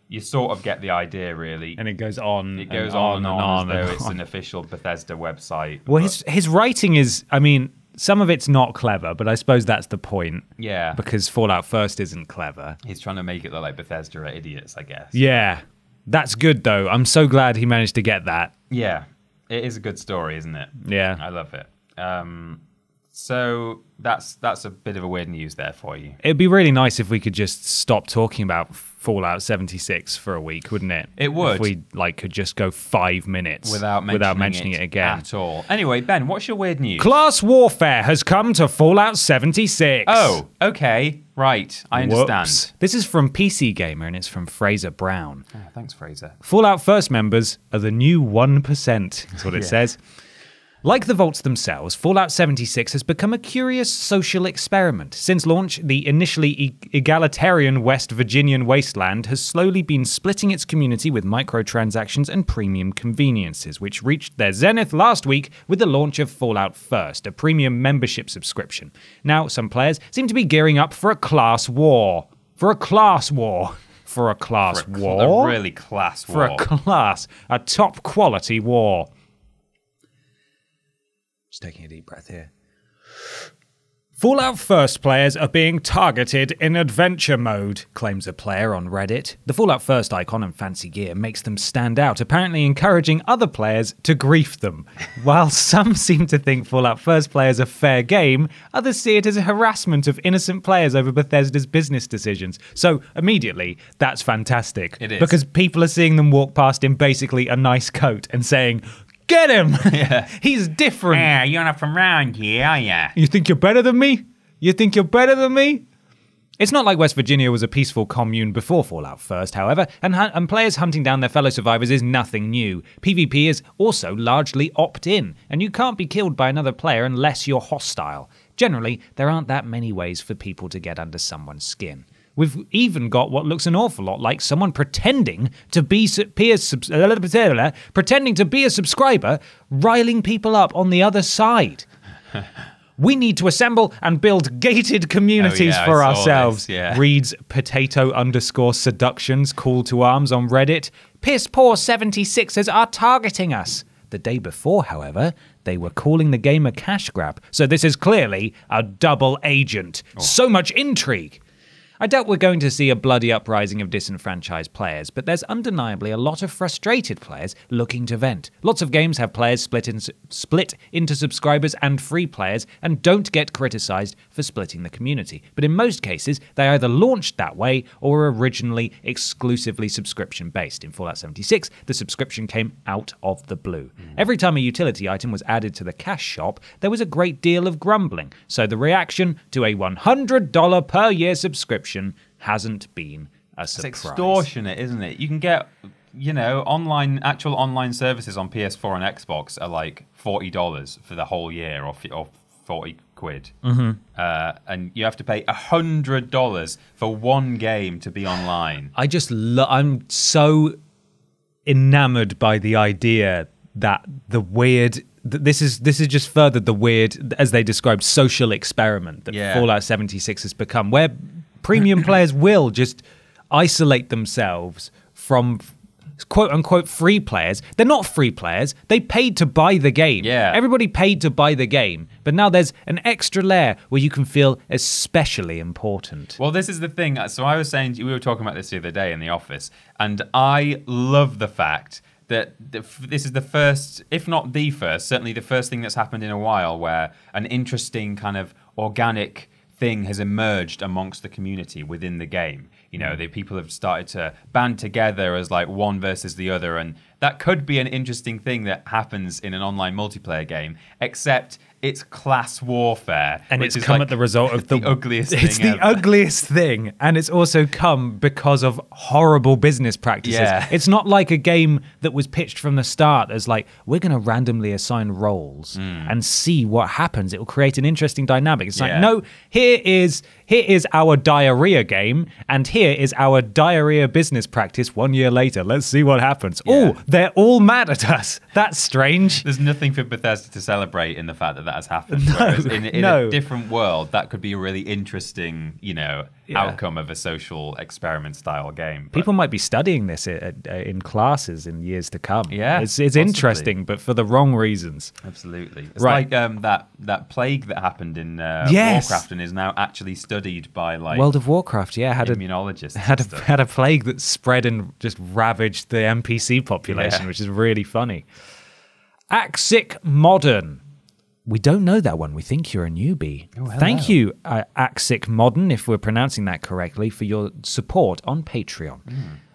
You sort of get the idea, really. And it goes on. It goes on and on as though it's an official Bethesda website. Well, his writing is, I mean, some of it's not clever, but I suppose that's the point. Yeah. Because Fallout First isn't clever. He's trying to make it look like Bethesda are idiots, I guess. Yeah. That's good, though. I'm so glad he managed to get that. Yeah. It is a good story, isn't it? Yeah. I love it. So that's a bit of a weird news there for you. It'd be really nice if we could just stop talking about Fallout 76 for a week, wouldn't it? It would. If we could just go 5 minutes without mentioning it again at all. Anyway, Ben, what's your weird news? Class warfare has come to Fallout 76. Oh, okay, right. I understand. Whoops. This is from PC Gamer and it's from Fraser Brown. Oh, thanks, Fraser. Fallout First members are the new 1%. That's what it says. Like the vaults themselves, Fallout 76 has become a curious social experiment. Since launch, the initially egalitarian West Virginian wasteland has slowly been splitting its community with microtransactions and premium conveniences, which reached their zenith last week with the launch of Fallout First, a premium membership subscription. Now, some players seem to be gearing up for a class war. For a class war. For a class war? A really class war. For a class. A top quality war. Just taking a deep breath here. Fallout First players are being targeted in adventure mode, claims a player on Reddit. The Fallout First icon and fancy gear makes them stand out, apparently encouraging other players to grief them. While some seem to think Fallout First players are fair game, others see it as a harassment of innocent players over Bethesda's business decisions. So, immediately, that's fantastic. It is. Because people are seeing them walk past in basically a nice coat and saying, "Get him! Yeah. He's different." Yeah, you're not from around here, are ya? You think you're better than me? You think you're better than me? It's not like West Virginia was a peaceful commune before Fallout First, however, and players hunting down their fellow survivors is nothing new. PvP is also largely opt-in, and you can't be killed by another player unless you're hostile. Generally, there aren't that many ways for people to get under someone's skin. We've even got what looks an awful lot like someone pretending to be a subscriber, riling people up on the other side. We need to assemble and build gated communities for ourselves, reads potato_seductions call to arms on Reddit. Piss poor 76ers are targeting us. The day before, however, they were calling the game a cash grab. So this is clearly a double agent. So much intrigue. I doubt we're going to see a bloody uprising of disenfranchised players, but there's undeniably a lot of frustrated players looking to vent. Lots of games have players split into subscribers and free players and don't get criticised for splitting the community. But in most cases, they either launched that way or were originally exclusively subscription-based. In Fallout 76, the subscription came out of the blue. Every time a utility item was added to the cash shop, there was a great deal of grumbling. So the reaction to a $100 per year subscription hasn't been a surprise. It's extortionate, isn't it? You can get, actual online services on PS4 and Xbox are like $40 for the whole year, or 40 quid. And you have to pay $100 for one game to be online. I'm so enamored by the idea that this is just furthered the weird, as they described, social experiment that Fallout 76 has become, where premium players will just isolate themselves from quote-unquote free players. They're not free players. They paid to buy the game. Yeah. Everybody paid to buy the game. But now there's an extra layer where you can feel especially important. Well, this is the thing. So I was saying, we were talking about this the other day in the office, and I love the fact that this is the first, if not the first, certainly the first thing that's happened in a while where an interesting kind of organic thing has emerged amongst the community within the game. The people have started to band together as like one versus the other, and that could be an interesting thing that happens in an online multiplayer game, except it's class warfare. And it's come at the result of the ugliest thing It's the ugliest thing, and it's also come because of horrible business practices. Yeah. It's not like a game that was pitched from the start as like, we're going to randomly assign roles and see what happens. It will create an interesting dynamic. It's like, no, here is our diarrhea game, and here is our diarrhea business practice 1 year later. Let's see what happens. Oh, they're all mad at us. That's strange. There's nothing for Bethesda to celebrate in the fact that has happened. Whereas in a different world, that could be a really interesting, outcome of a social experiment style game. But people might be studying this in classes in years to come. Yeah, it's interesting, but for the wrong reasons. Absolutely. It's like that plague that happened in Warcraft and is now actually studied by like World of Warcraft. Had immunologists. Had a plague that spread and just ravaged the NPC population, which is really funny. Axic Modern. We don't know that one. We think you're a newbie. Oh, thank you, Axic Modern, if we're pronouncing that correctly, for your support on Patreon.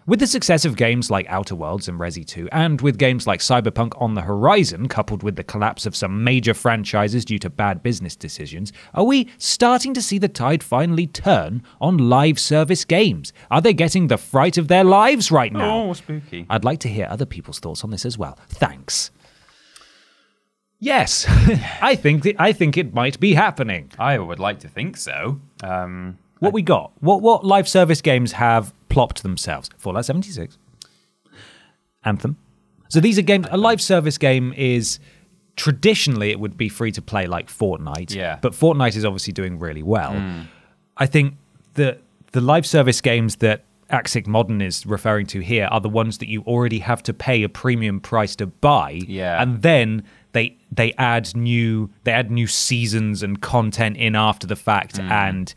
With the success of games like Outer Worlds and Resi 2, and with games like Cyberpunk on the horizon, coupled with the collapse of some major franchises due to bad business decisions, are we starting to see the tide finally turn on live service games? Are they getting the fright of their lives right now? Oh, spooky. I'd like to hear other people's thoughts on this as well. Thanks. Yes, I think it might be happening. I would like to think so. What we got? What live service games have plopped themselves? Fallout 76, Anthem. So these are games. A live service game is traditionally it would be free to play like Fortnite. Yeah. But Fortnite is obviously doing really well. I think the live service games that Axic Modern is referring to here are the ones that you already have to pay a premium price to buy. Yeah. And then they add new seasons and content in after the fact, and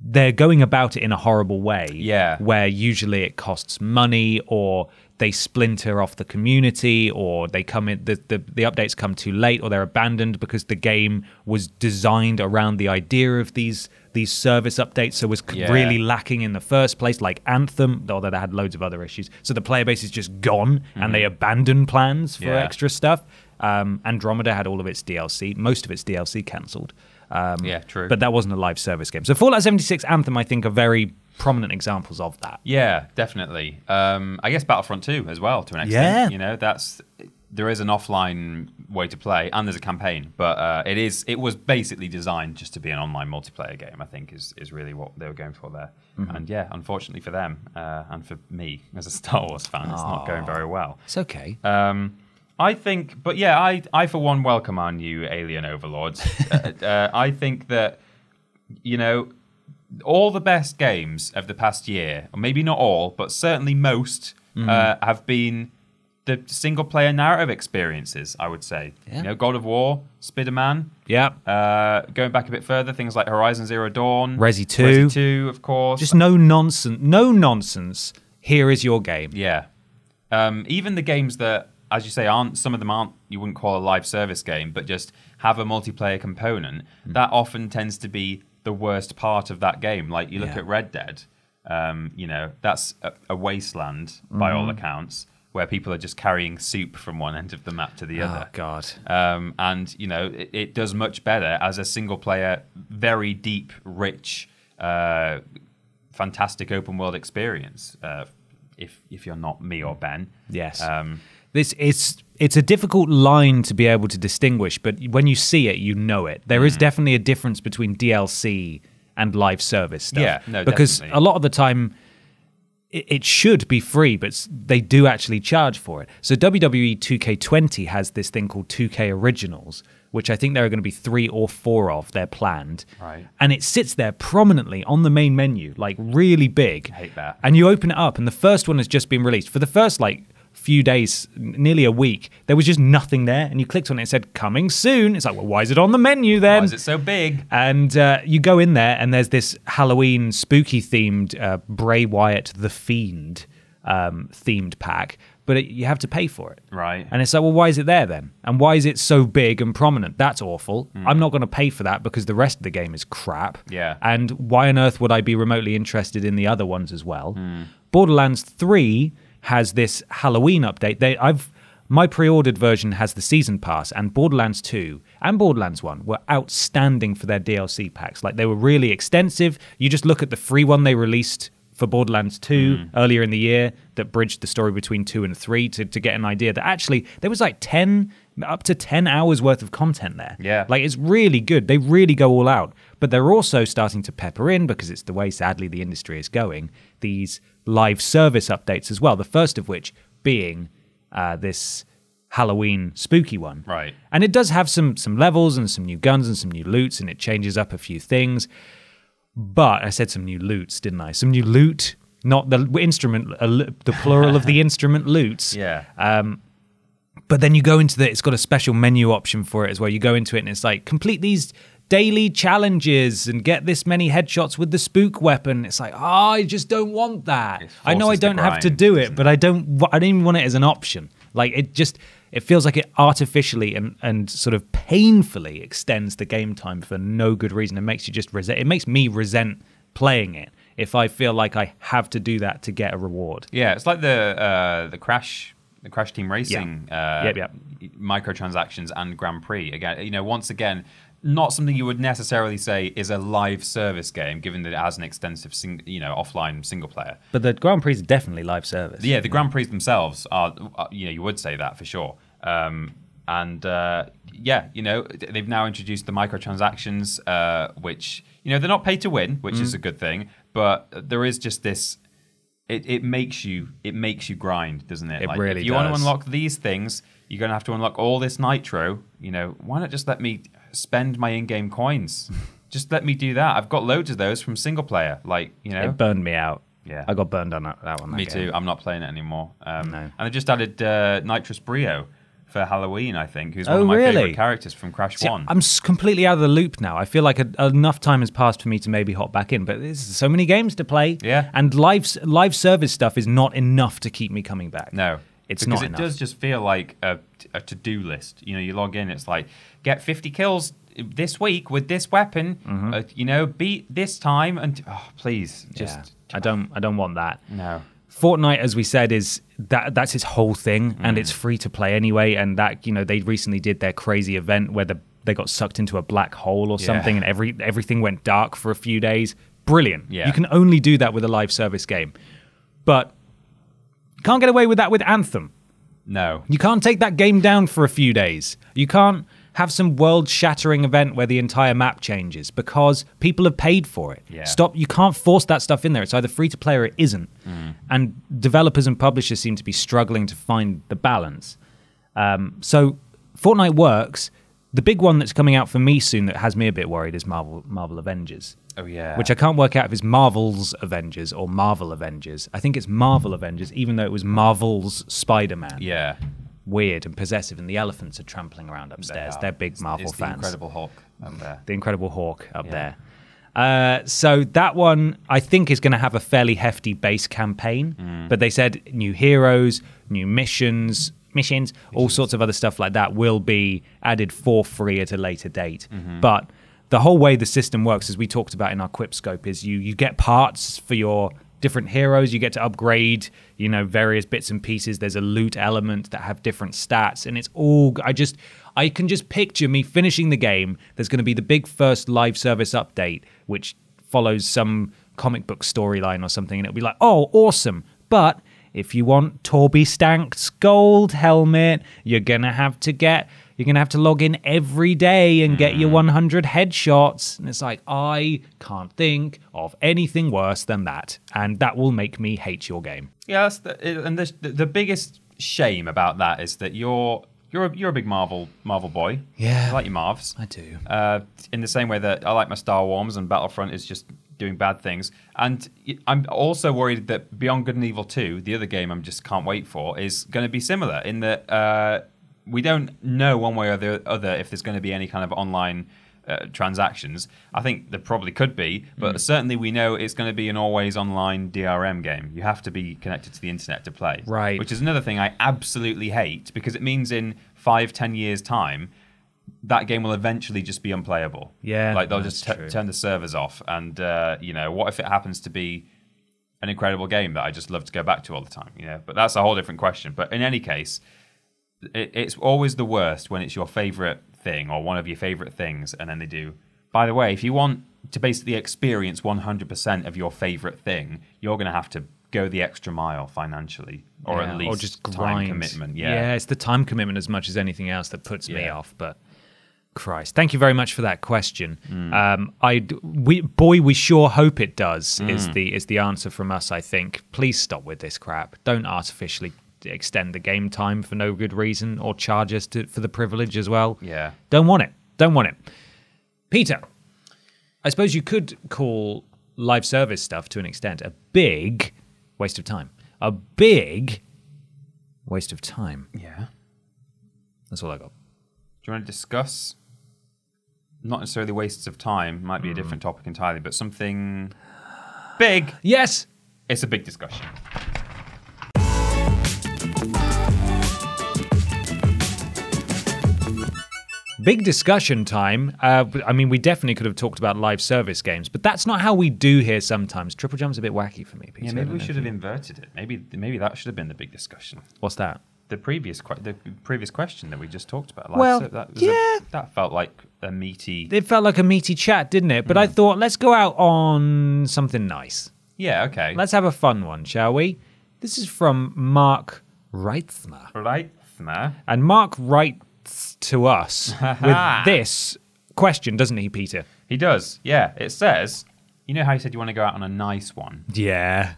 they're going about it in a horrible way. Yeah. Where usually it costs money, or they splinter off the community, or they come in the updates come too late, or they're abandoned because the game was designed around the idea of these service updates, so was really lacking in the first place, like Anthem, although they had loads of other issues. So the player base is just gone, and they abandon plans for extra stuff. Andromeda had all of its DLC, most of its DLC cancelled. True. But that wasn't a live service game. So Fallout 76, Anthem, I think, are very prominent examples of that. Yeah, definitely. I guess Battlefront 2 as well, to an extent. Yeah. There is an offline way to play, and there's a campaign, but it was basically designed just to be an online multiplayer game, I think, is really what they were going for there. And yeah, unfortunately for them, and for me as a Star Wars fan, it's not going very well. It's okay. I think, but yeah, I for one welcome our new alien overlords. I think that, all the best games of the past year, or maybe not all, but certainly most, have been the single-player narrative experiences, I would say. Yeah. God of War, Spider-Man. Yeah. Going back a bit further, things like Horizon Zero Dawn. Resi 2. Resi 2, of course. Just no nonsense. No nonsense. Here is your game. Yeah. Even the games that, as you say, some of them aren't, you wouldn't call a live service game, but just have a multiplayer component, that often tends to be the worst part of that game. Like, you look at Red Dead, that's a wasteland, by all accounts, where people are just carrying soup from one end of the map to the other. Oh, God. And, it does much better as a single-player, very deep, rich, fantastic open-world experience, if you're not me or Ben. Yes. It's a difficult line to be able to distinguish, but when you see it, you know it. There is definitely a difference between DLC and live service stuff. Yeah, no, because definitely. a lot of the time, it should be free, but they do actually charge for it. So WWE 2K20 has this thing called 2K Originals, which I think there are going to be 3 or 4 of. They're planned. Right. And it sits there prominently on the main menu, like really big. I hate that. And you open it up, and the first one has just been released. For the first, few days, nearly a week, there was just nothing there, and you clicked on it and said coming soon. It's like, well, why is it on the menu then? Why is it so big? And you go in there, and there's this Halloween spooky themed Bray Wyatt the Fiend themed pack, but you have to pay for it. Right. And it's like, well, why is it there then? And why is it so big and prominent? That's awful. I'm not going to pay for that because the rest of the game is crap. Yeah. And why on earth would I be remotely interested in the other ones as well? Borderlands 3 has this Halloween update. My pre-ordered version has the season pass, and Borderlands 2 and Borderlands 1 were outstanding for their DLC packs. Like, they were really extensive. You just look at the free one they released for Borderlands 2 earlier in the year that bridged the story between 2 and 3 to get an idea that actually there was like up to 10 hours worth of content there. Yeah. Like, it's really good. They really go all out. But they're also starting to pepper in, because it's the way, sadly, the industry is going, these live service updates as well. The first of which being this Halloween spooky one. Right. And it does have some levels and some new guns and some new loots, and it changes up a few things. But I said some new loots, didn't I? Some new loot, not the instrument, the plural of the instrument loots. Yeah. But then you go into it's got a special menu option for it as well. You go into it and it's like, complete these daily challenges and get this many headshots with the spook weapon. It's like, I just don't want that. I know I don't have to do it, but I don't even want it as an option. Like, it feels like it artificially and sort of painfully extends the game time for no good reason. It makes you just it makes me resent playing it if I feel like I have to do that to get a reward. Yeah, it's like the Crash Team Racing microtransactions and Grand Prix. Again, once again, not something you would necessarily say is a live service game, given that it has an extensive, offline single player. But the Grand Prix is definitely live service. Yeah, the Grand Prix themselves are, you would say that for sure. And they've now introduced the microtransactions, which they're not pay to win, which is a good thing. But there is just this. It makes you grind, doesn't it? It really if you does. want to unlock these things, you're going to have to unlock all this nitro. Why not just let me spend my in-game coins? Just let me do that. I've got loads of those from single player. It burned me out. Yeah, I got burned on that one. Me too. I'm not playing it anymore. No. And they just added Nitrous Brio for Halloween, I think, who's one of my favorite characters from Crash 1. I'm completely out of the loop now. I feel like enough time has passed for me to maybe hop back in, but there's so many games to play. Yeah. And live service stuff is not enough to keep me coming back. No. It's because not enough. It does just feel like a to-do list. You log in, it's like, get 50 kills this week with this weapon, beat this time, and please, just... Yeah. I don't want that. No. Fortnite, as we said, is that's its whole thing, and it's free to play anyway. And that they recently did their crazy event where they got sucked into a black hole or something, and everything went dark for a few days. Brilliant. Yeah. You can only do that with a live service game, but you can't get away with that with Anthem. No. You can't take that game down for a few days. You can't have some world-shattering event where the entire map changes because people have paid for it. Yeah. Stop. You can't force that stuff in there. It's either free-to-play or it isn't. And developers and publishers seem to be struggling to find the balance. So Fortnite works. The big one that's coming out for me soon that has me a bit worried is Marvel Avengers. Oh, yeah. Which I can't work out if it's Marvel's Avengers or Marvel Avengers. I think it's Marvel Avengers, even though it was Marvel's Spider-Man. Yeah. Weird and possessive, and the elephants are trampling around upstairs. They're big Marvel it's fans. The Incredible Hulk up there. The Incredible Hawk up there. So that one, I think, is going to have a fairly hefty base campaign. But they said new heroes, new missions, all sorts of other stuff like that will be added for free at a later date. But the whole way the system works, as we talked about in our Quip Scope, is you get parts for your different heroes. You get to upgrade, various bits and pieces. There's a loot element that have different stats, and it's all. I can just picture me finishing the game. There's going to be the big first live service update, which follows some comic book storyline or something, and it'll be like, oh, awesome. But if you want Torby Stank's gold helmet, you're gonna have to log in every day and get your 100 headshots. And it's like, I can't think of anything worse than that. And that will make me hate your game. Yeah, the biggest shame about that is that you're a big Marvel boy. Yeah. You like your Marvs. I do. In the same way that I like my Star Wars and Battlefront is just doing bad things. And I'm also worried that Beyond Good and Evil 2, the other game I'm just can't wait for, is going to be similar in that we don't know one way or the other if there's going to be any kind of online transactions. I think there probably could be, but certainly we know it's going to be an always online DRM game. You have to be connected to the internet to play. Right. Which is another thing I absolutely hate, because it means in 5-10 years' time, that game will eventually just be unplayable. Yeah, like they'll just turn the servers off, and what if it happens to be an incredible game that I just love to go back to all the time? But that's a whole different question. But in any case, it's always the worst when it's your favorite thing or one of your favorite things, and then they do. By the way, if you want to basically experience 100% of your favorite thing, you're going to have to go the extra mile financially, or at least or just time grind. commitment. Yeah, it's the time commitment as much as anything else that puts me off. But Christ, thank you very much for that question. We sure hope it does. Is the answer from us? I think. Please stop with this crap. Don't artificially extend the game time for no good reason, or charge us for the privilege as well. Yeah, don't want it. Peter, I suppose you could call live service stuff to an extent a big waste of time. A big waste of time. Yeah, that's all I got. Do you want to discuss? Not necessarily wastes of time, might be a different topic entirely, but something big. Yes! It's a big discussion. Big discussion time. We definitely could have talked about live service games, but that's not how we do here sometimes. Triple Jump's a bit wacky for me, Peter. Yeah, maybe we should have inverted it. Maybe that should have been the big discussion. What's that? The previous question that we just talked about. That felt like a meaty. It felt like a meaty chat, didn't it? But I thought, let's go out on something nice. Yeah, okay. Let's have a fun one, shall we? This is from Mark Reitzmer. Reitzmer. And Mark to us with this question, doesn't he, Peter? He does, yeah. It says, you know how you said you want to go out on a nice one? Yeah.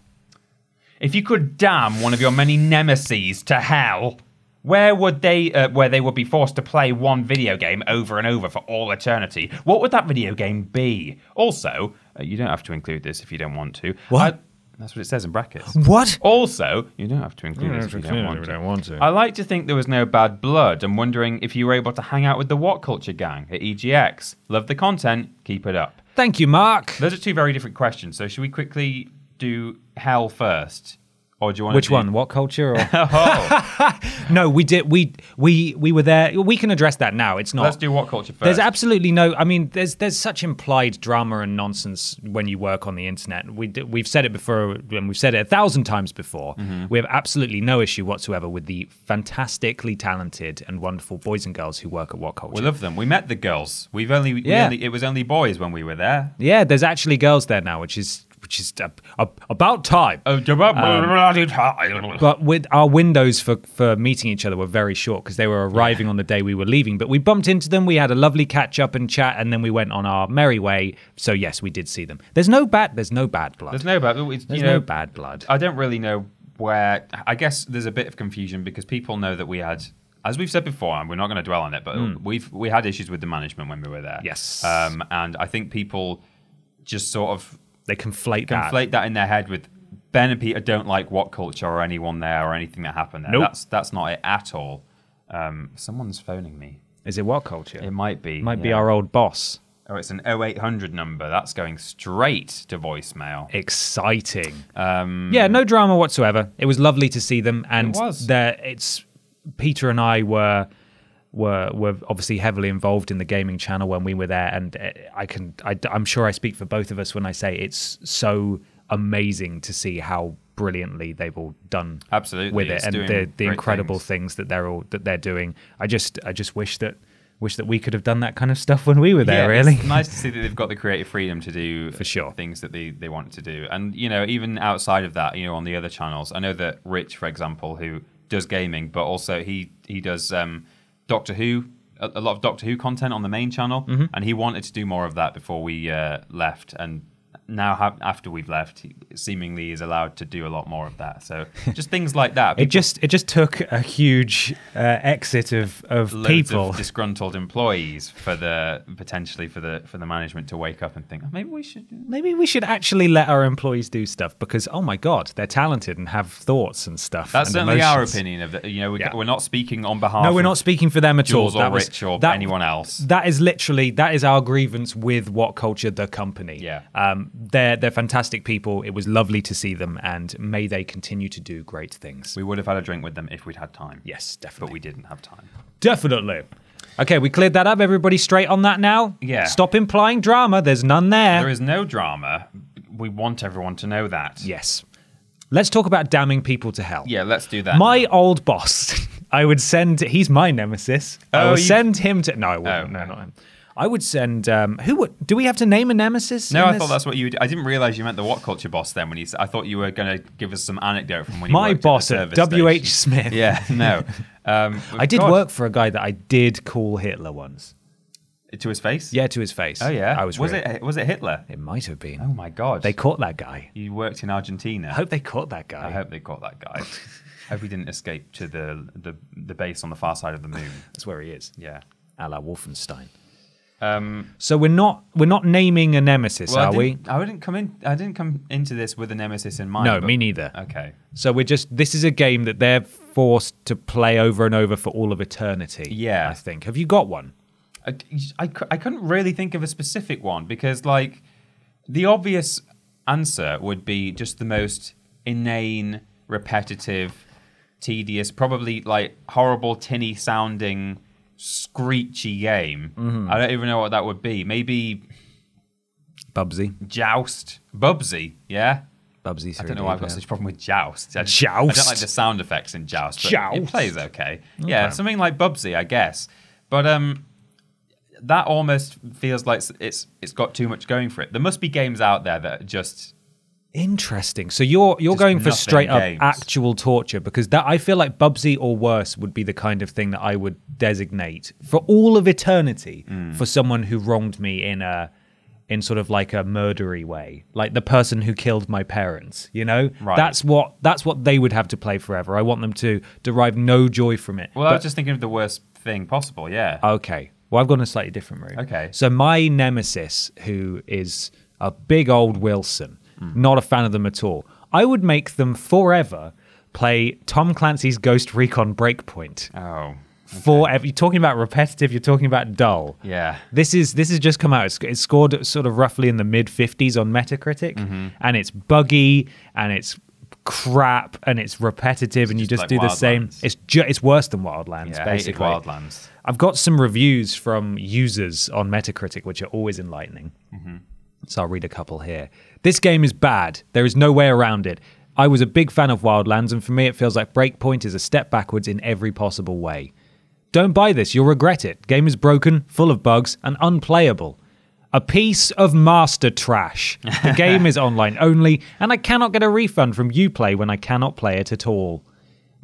If you could damn one of your many nemeses to hell, where they would be forced to play one video game over and over for all eternity, what would that video game be? Also, you don't have to include this if you don't want to. What? That's what it says in brackets. What? Also, you don't have to include this if you don't want to. I like to think there was no bad blood. I'm wondering if you were able to hang out with the What Culture gang at EGX. Love the content. Keep it up. Thank you, Mark. Those are two very different questions. So should we quickly do hell first? Or do you want Which one? What culture? Or... Oh. No, we did. We were there. We can address that now. It's not. Let's do what culture first. There's absolutely no. I mean, there's such implied drama and nonsense when you work on the internet. We've said it before, and we've said it 1,000 times before. Mm-hmm. We have absolutely no issue whatsoever with the fantastically talented and wonderful boys and girls who work at What Culture. We love them. We met the girls. It was only boys when we were there. Yeah, there's actually girls there now, which is about time. But with our windows for meeting each other were very short because they were arriving on the day we were leaving. But we bumped into them. We had a lovely catch up and chat, and then we went on our merry way. So yes, we did see them. There's no bad blood. There's no bad blood. I don't really know where. I guess there's a bit of confusion because people know that we had, as we've said before, and we're not going to dwell on it, but we had issues with the management when we were there. Yes. And I think people just sort of they conflate that in their head with Ben and Peter don't like What Culture or anyone there or anything that happened there. Nope. That's not it at all. Someone's phoning me. Is it What Culture? It might be. Might be our old boss. Oh, it's an 0800 number. That's going straight to voicemail. Exciting. Yeah, no drama whatsoever. It was lovely to see them, and it's Peter and I were obviously heavily involved in the gaming channel when we were there, and I'm sure I speak for both of us when I say it's so amazing to see how brilliantly they've all done with it, and the incredible things that they're doing. I just wish that we could have done that kind of stuff when we were there. Really, it's nice to see that they've got the creative freedom to do for sure things that they want to do, and even outside of that, on the other channels, I know that Rich, for example, who does gaming, but also he does Doctor Who, a lot of Doctor Who content on the main channel, and he wanted to do more of that before we left, and now after we've left, he seemingly is allowed to do a lot more of that. So just things like that. It just took a huge exit of people, of disgruntled employees potentially for the management to wake up and think, maybe we should actually let our employees do stuff because oh my god, they're talented and have thoughts and stuff. That's and certainly emotions. our opinion of it. We're not speaking on behalf. No, we're not speaking for them at Jules all. Or Rich or anyone else. That is our grievance with What Culture, the company. Yeah. They're fantastic people. It was lovely to see them, and may they continue to do great things. We would have had a drink with them if we'd had time. Yes, definitely. But we didn't have time. Definitely. Okay, we cleared that up. Everybody straight on that now? Yeah. Stop implying drama. There's none there. There is no drama. We want everyone to know that. Yes. Let's talk about damning people to hell. Yeah, let's do that. My old boss, I would send... He's my nemesis. I would send him to... No, I wouldn't. No, not him. I would send... do we have to name a nemesis? No, I thought that's what you would... I didn't realize you meant the What Culture boss then when you said... I thought you were going to give us some anecdote from when you worked boss at the service W.H. station. Smith. Yeah, no. I did work for a guy that I did call Hitler once. To his face? Yeah, to his face. Oh, yeah? Was it Hitler? It might have been. Oh, my God. They caught that guy. You worked in Argentina. I hope they caught that guy. I hope they caught that guy. I hope he didn't escape to the base on the far side of the moon. That's where he is. Yeah. A la Wolfenstein. So we're not naming a nemesis, are we? I didn't come into this with a nemesis in mind. No, me neither. Okay. So this is a game that they're forced to play over and over for all of eternity. Yeah. I think. Have you got one? I couldn't really think of a specific one because, like, the obvious answer would be just the most inane, repetitive, tedious, probably, like, horrible, tinny sounding, screechy game. Mm-hmm. I don't even know what that would be. Maybe... Bubsy. Joust. Bubsy, yeah? Bubsy 3D. I don't know why I've got such a problem with Joust. Joust? I don't like the sound effects in Joust, but Joust. It plays okay. Yeah, something like Bubsy, I guess. But that almost feels like it's got too much going for it. There must be games out there that are just Interesting. So you're going for nothing straight up games. actual torture, because that I feel like Bubsy or worse would be the kind of thing that I would designate for all of eternity for someone who wronged me in sort of like a murdery way, like the person who killed my parents. You know, Right. That's what they would have to play forever. I want them to derive no joy from it. Well, I was just thinking of the worst thing possible. Yeah. Okay. Well, I've gone a slightly different route. Okay. So my nemesis, who is a big old Wilson, not a fan of them at all, I would make them forever play Tom Clancy's Ghost Recon Breakpoint. Oh. Forever. You're talking about repetitive, you're talking about dull. Yeah. This has just come out. It's scored sort of roughly in the mid-50s on Metacritic, and it's buggy, and it's crap, and it's repetitive, and you just like do the same. Wildlands. It's worse than Wildlands, Yeah, I hated basically. Wildlands. I've got some reviews from users on Metacritic, which are always enlightening. So I'll read a couple here. This game is bad. There is no way around it. I was a big fan of Wildlands, and for me it feels like Breakpoint is a step backwards in every possible way. Don't buy this, you'll regret it. Game is broken, full of bugs, and unplayable. A piece of master trash. The game is online only, and I cannot get a refund from Uplay when I cannot play it at all.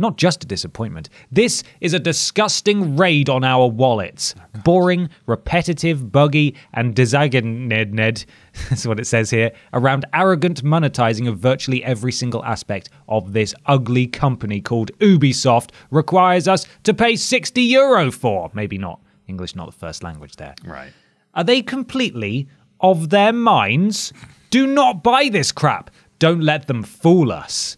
Not just a disappointment. This is a disgusting raid on our wallets. Boring, repetitive, buggy, and disaggregated, that's what it says here, around arrogant monetizing of virtually every single aspect of this ugly company called Ubisoft requires us to pay €60 for. Maybe not. English not the first language there. Right. Are they completely of their minds? Do not buy this crap. Don't let them fool us.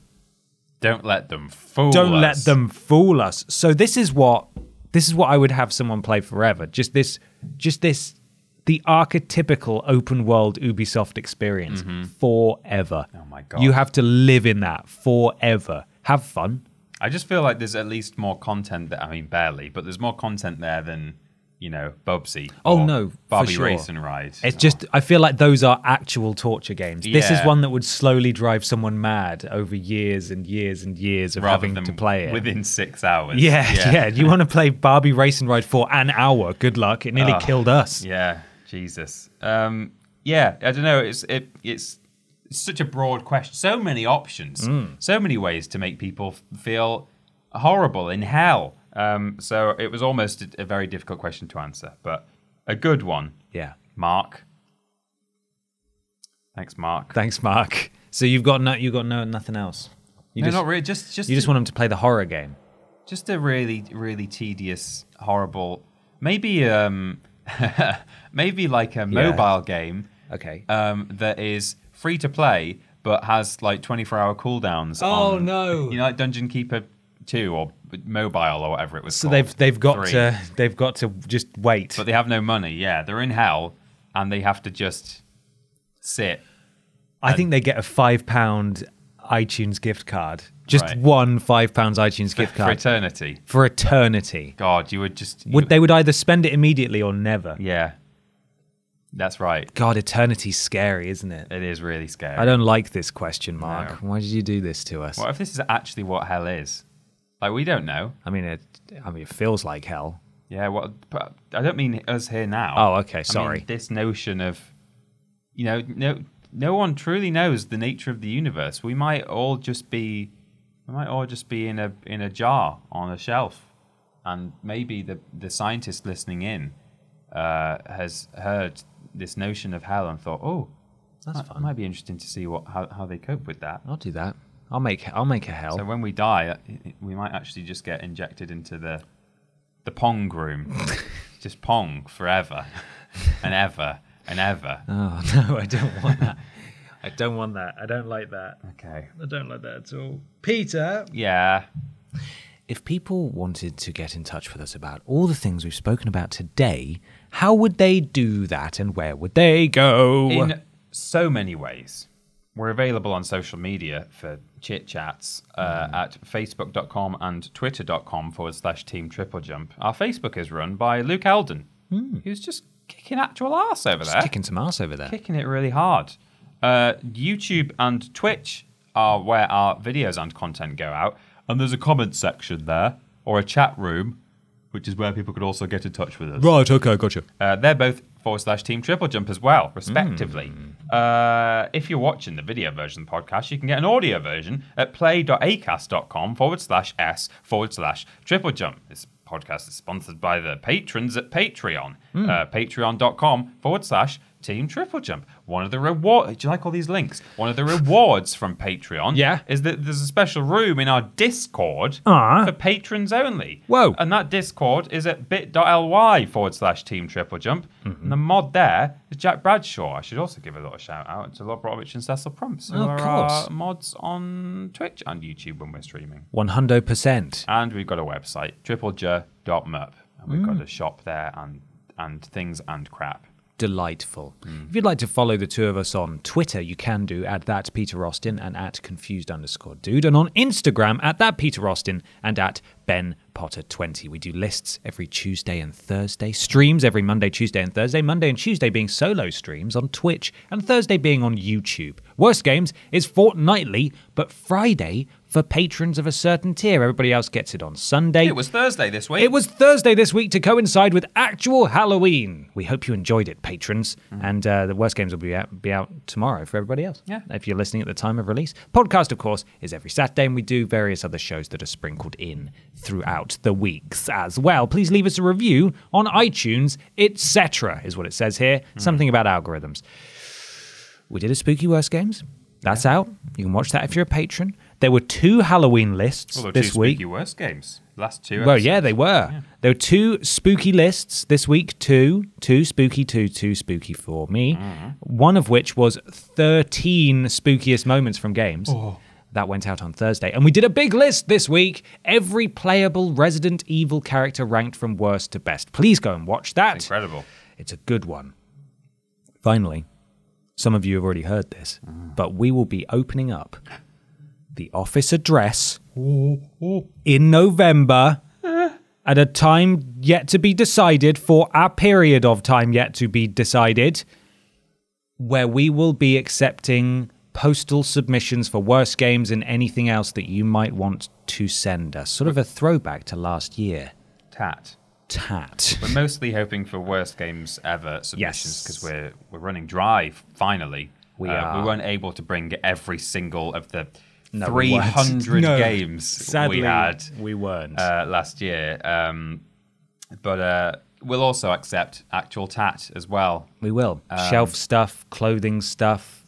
Don't let them fool us. Don't let them fool us. So this is what I would have someone play forever. Just this, the archetypical open world Ubisoft experience forever. Oh my God. You have to live in that forever. Have fun. I just feel like there's at least more content that, I mean, barely, but there's more content there than, Bubsy. Oh, or no, for Barbie sure. Race and Ride. It's just, I feel like those are actual torture games. This is Yeah. one that would slowly drive someone mad over years and years and years of rather having than to play it. within 6 hours. Yeah. You want to play Barbie Race and Ride for an hour? Good luck. It nearly killed us. Yeah, Jesus. I don't know. It's such a broad question. So many options. So many ways to make people feel horrible in hell. So it was almost a very difficult question to answer, but a good one. Yeah. Mark. Thanks, Mark. Thanks, Mark. So you've got nothing else. No, not really. Just You just want them to play the horror game. just a really, really tedious, horrible. Maybe maybe like a mobile game. Okay. That is free to play but has like 24-hour cooldowns. Oh, on, no. Like Dungeon Keeper 2 or mobile or whatever it was. So called. they've got 3. to just wait. But they have no money. Yeah, they're in hell and they have to just sit. I think they get a £5 iTunes gift card. Just Right. one £5 iTunes gift for card eternity. for eternity. God, you would just They would either spend it immediately or never. Yeah, that's right. God, eternity's scary, isn't it? It is really scary. I don't like this question, Mark. No. Why did you do this to us? What if this is actually what hell is? Like, we don't know. I mean, it feels like hell. Yeah, but I don't mean us here now. Oh, okay, I sorry. mean, this notion of, no one truly knows the nature of the universe. We might all just be in a jar on a shelf, and maybe the scientist listening in has heard this notion of hell and thought, oh, That's fun. might be interesting to see how they cope with that. I'll do that. I'll make a hell. So when we die, we might actually just get injected into the Pong room. Just Pong forever and ever and ever. Oh, no, I don't want that. I don't want that. I don't like that. Okay. I don't like that at all. Peter? Yeah. If people wanted to get in touch with us about all the things we've spoken about today, how would they do that and where would they go? In so many ways. We're available on social media for chit chats at facebook.com and twitter.com/Team TripleJump. Our Facebook is run by Luke Eldon, who's just kicking actual arse over there. Kicking some ass over there. Kicking it really hard. YouTube and Twitch are where our videos and content go out. And there's a comment section there, or a chat room, which is where people could also get in touch with us. Right, okay, gotcha. They're both Team Triple Jump as well, respectively. If you're watching the video version of the podcast, you can get an audio version at play.acast.com/s/Triple Jump. This podcast is sponsored by the patrons at Patreon. Patreon.com/Team Triple Jump. One of the rewards, do you like all these links? One of the rewards from Patreon is that there's a special room in our Discord for patrons only. Whoa. And that Discord is at bit.ly/Team Triple Jump. And the mod there is Jack Bradshaw. I should also give a little shout out to Lobrovich and Cecil Prumps, who are our mods on Twitch and YouTube when we're streaming. 100%. And we've got a website, triplej.mup. And we've got a shop there and things and crap. Delightful. If you'd like to follow the two of us on Twitter, you can do at that Peter Austin and at confused_dude, and on Instagram at that Peter Austin and at Ben Potter 20. We do lists every Tuesday and Thursday, streams every Monday, Tuesday and Thursday, Monday and Tuesday being solo streams on Twitch, and Thursday being on YouTube. Worst Games is fortnightly, but Friday for patrons of a certain tier. Everybody else gets it on Sunday. It was Thursday this week. It was Thursday this week to coincide with actual Halloween. We hope you enjoyed it, patrons. And the Worst Games will be out tomorrow for everybody else. Yeah. If you're listening at the time of release. Podcast, of course, is every Saturday, and we do various other shows that are sprinkled in throughout the weeks as well. Please leave us a review on iTunes, etc. is what it says here. Something about algorithms. We did a spooky Worst Games. That's out. You can watch that if you're a patron. There were 2 Halloween lists this week. 2 spooky Worst Games. Last 2 episodes. Well, yeah, they were. Yeah. There were 2 spooky lists this week. 2 spooky, 2 spooky for me. One of which was 13 spookiest moments from games. That went out on Thursday. And we did a big list this week. Every playable Resident Evil character ranked from worst to best. Please go and watch that. It's incredible. It's a good one. Finally, some of you have already heard this, but we will be opening up the office address in November at a time yet to be decided for a period of time yet to be decided, where we will be accepting postal submissions for Worst Games and anything else that you might want to send us. Sort of a throwback to last year. Tat. Tat. We're mostly hoping for Worst Games ever submissions because we're running dry finally. We weren't able to bring every single of the 300 300 games sadly, we had. We weren't last year. But we'll also accept actual tat as well. We will. Shelf stuff, clothing stuff,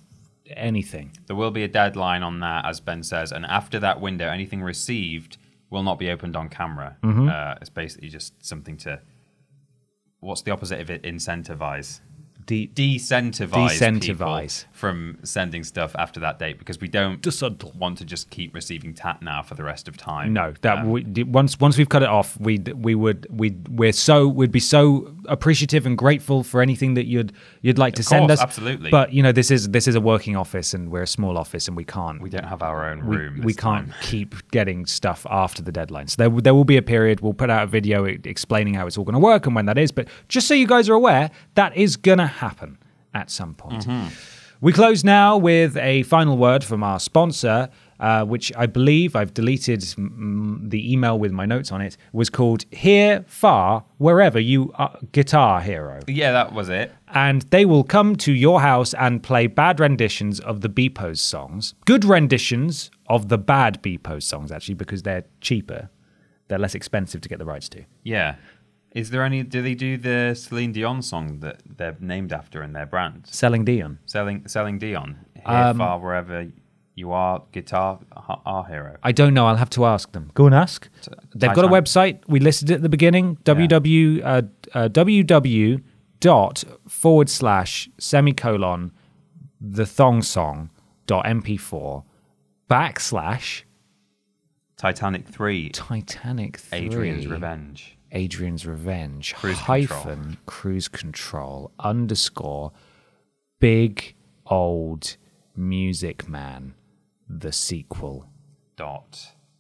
anything. There will be a deadline on that, as Ben says, and after that window, anything received will not be opened on camera. It's basically just something to... What's the opposite of it? Incentivize. Decentivize people from sending stuff after that date, because we don't want to just keep receiving tat now for the rest of time. No, that once we've cut it off, we'd be so appreciative and grateful for anything that you'd like to send us. Absolutely. But this is a working office, and we're a small office, and we don't have our own room. We can't keep getting stuff after the deadline. So there will be a period. We'll put out a video explaining how it's all going to work and when that is. But just so you guys are aware, that is going to happen at some point. We close now with a final word from our sponsor, which I believe I've deleted the email with my notes on it, was called Here, Far, Wherever You Are, Guitar Hero. Yeah, that was it. And they will come to your house and play bad renditions of the Beepos songs. Good renditions of the bad Beepos songs, actually, because they're cheaper. They're less expensive to get the rights to. Yeah. Is there any... Do they do the Celine Dion song that they're named after in their brand? Selling Dion. Selling Dion. Here, far, wherever you are, guitar, our hero. I don't know. I'll have to ask them. Go and ask. They've got a website. We listed it at the beginning. www./thethong.mp4 / Titanic 3. Titanic 3. Adrian's Revenge. Adrian's Revenge. Cruise control _ big old music man, the sequel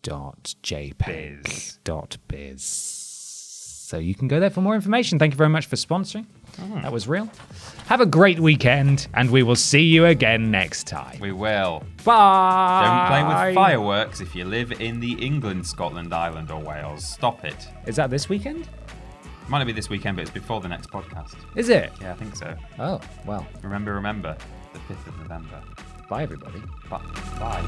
.jpeg.biz. So you can go there for more information. Thank you very much for sponsoring. That was real. Have a great weekend, and we will see you again next time. We will. Bye. Don't play with fireworks if you live in the England, Scotland, Ireland, or Wales. Stop it. Is that this weekend? Might not be this weekend, but it's before the next podcast. Is it? Yeah, I think so. Oh, well. Remember, the 5th of November. Bye, everybody. Bye.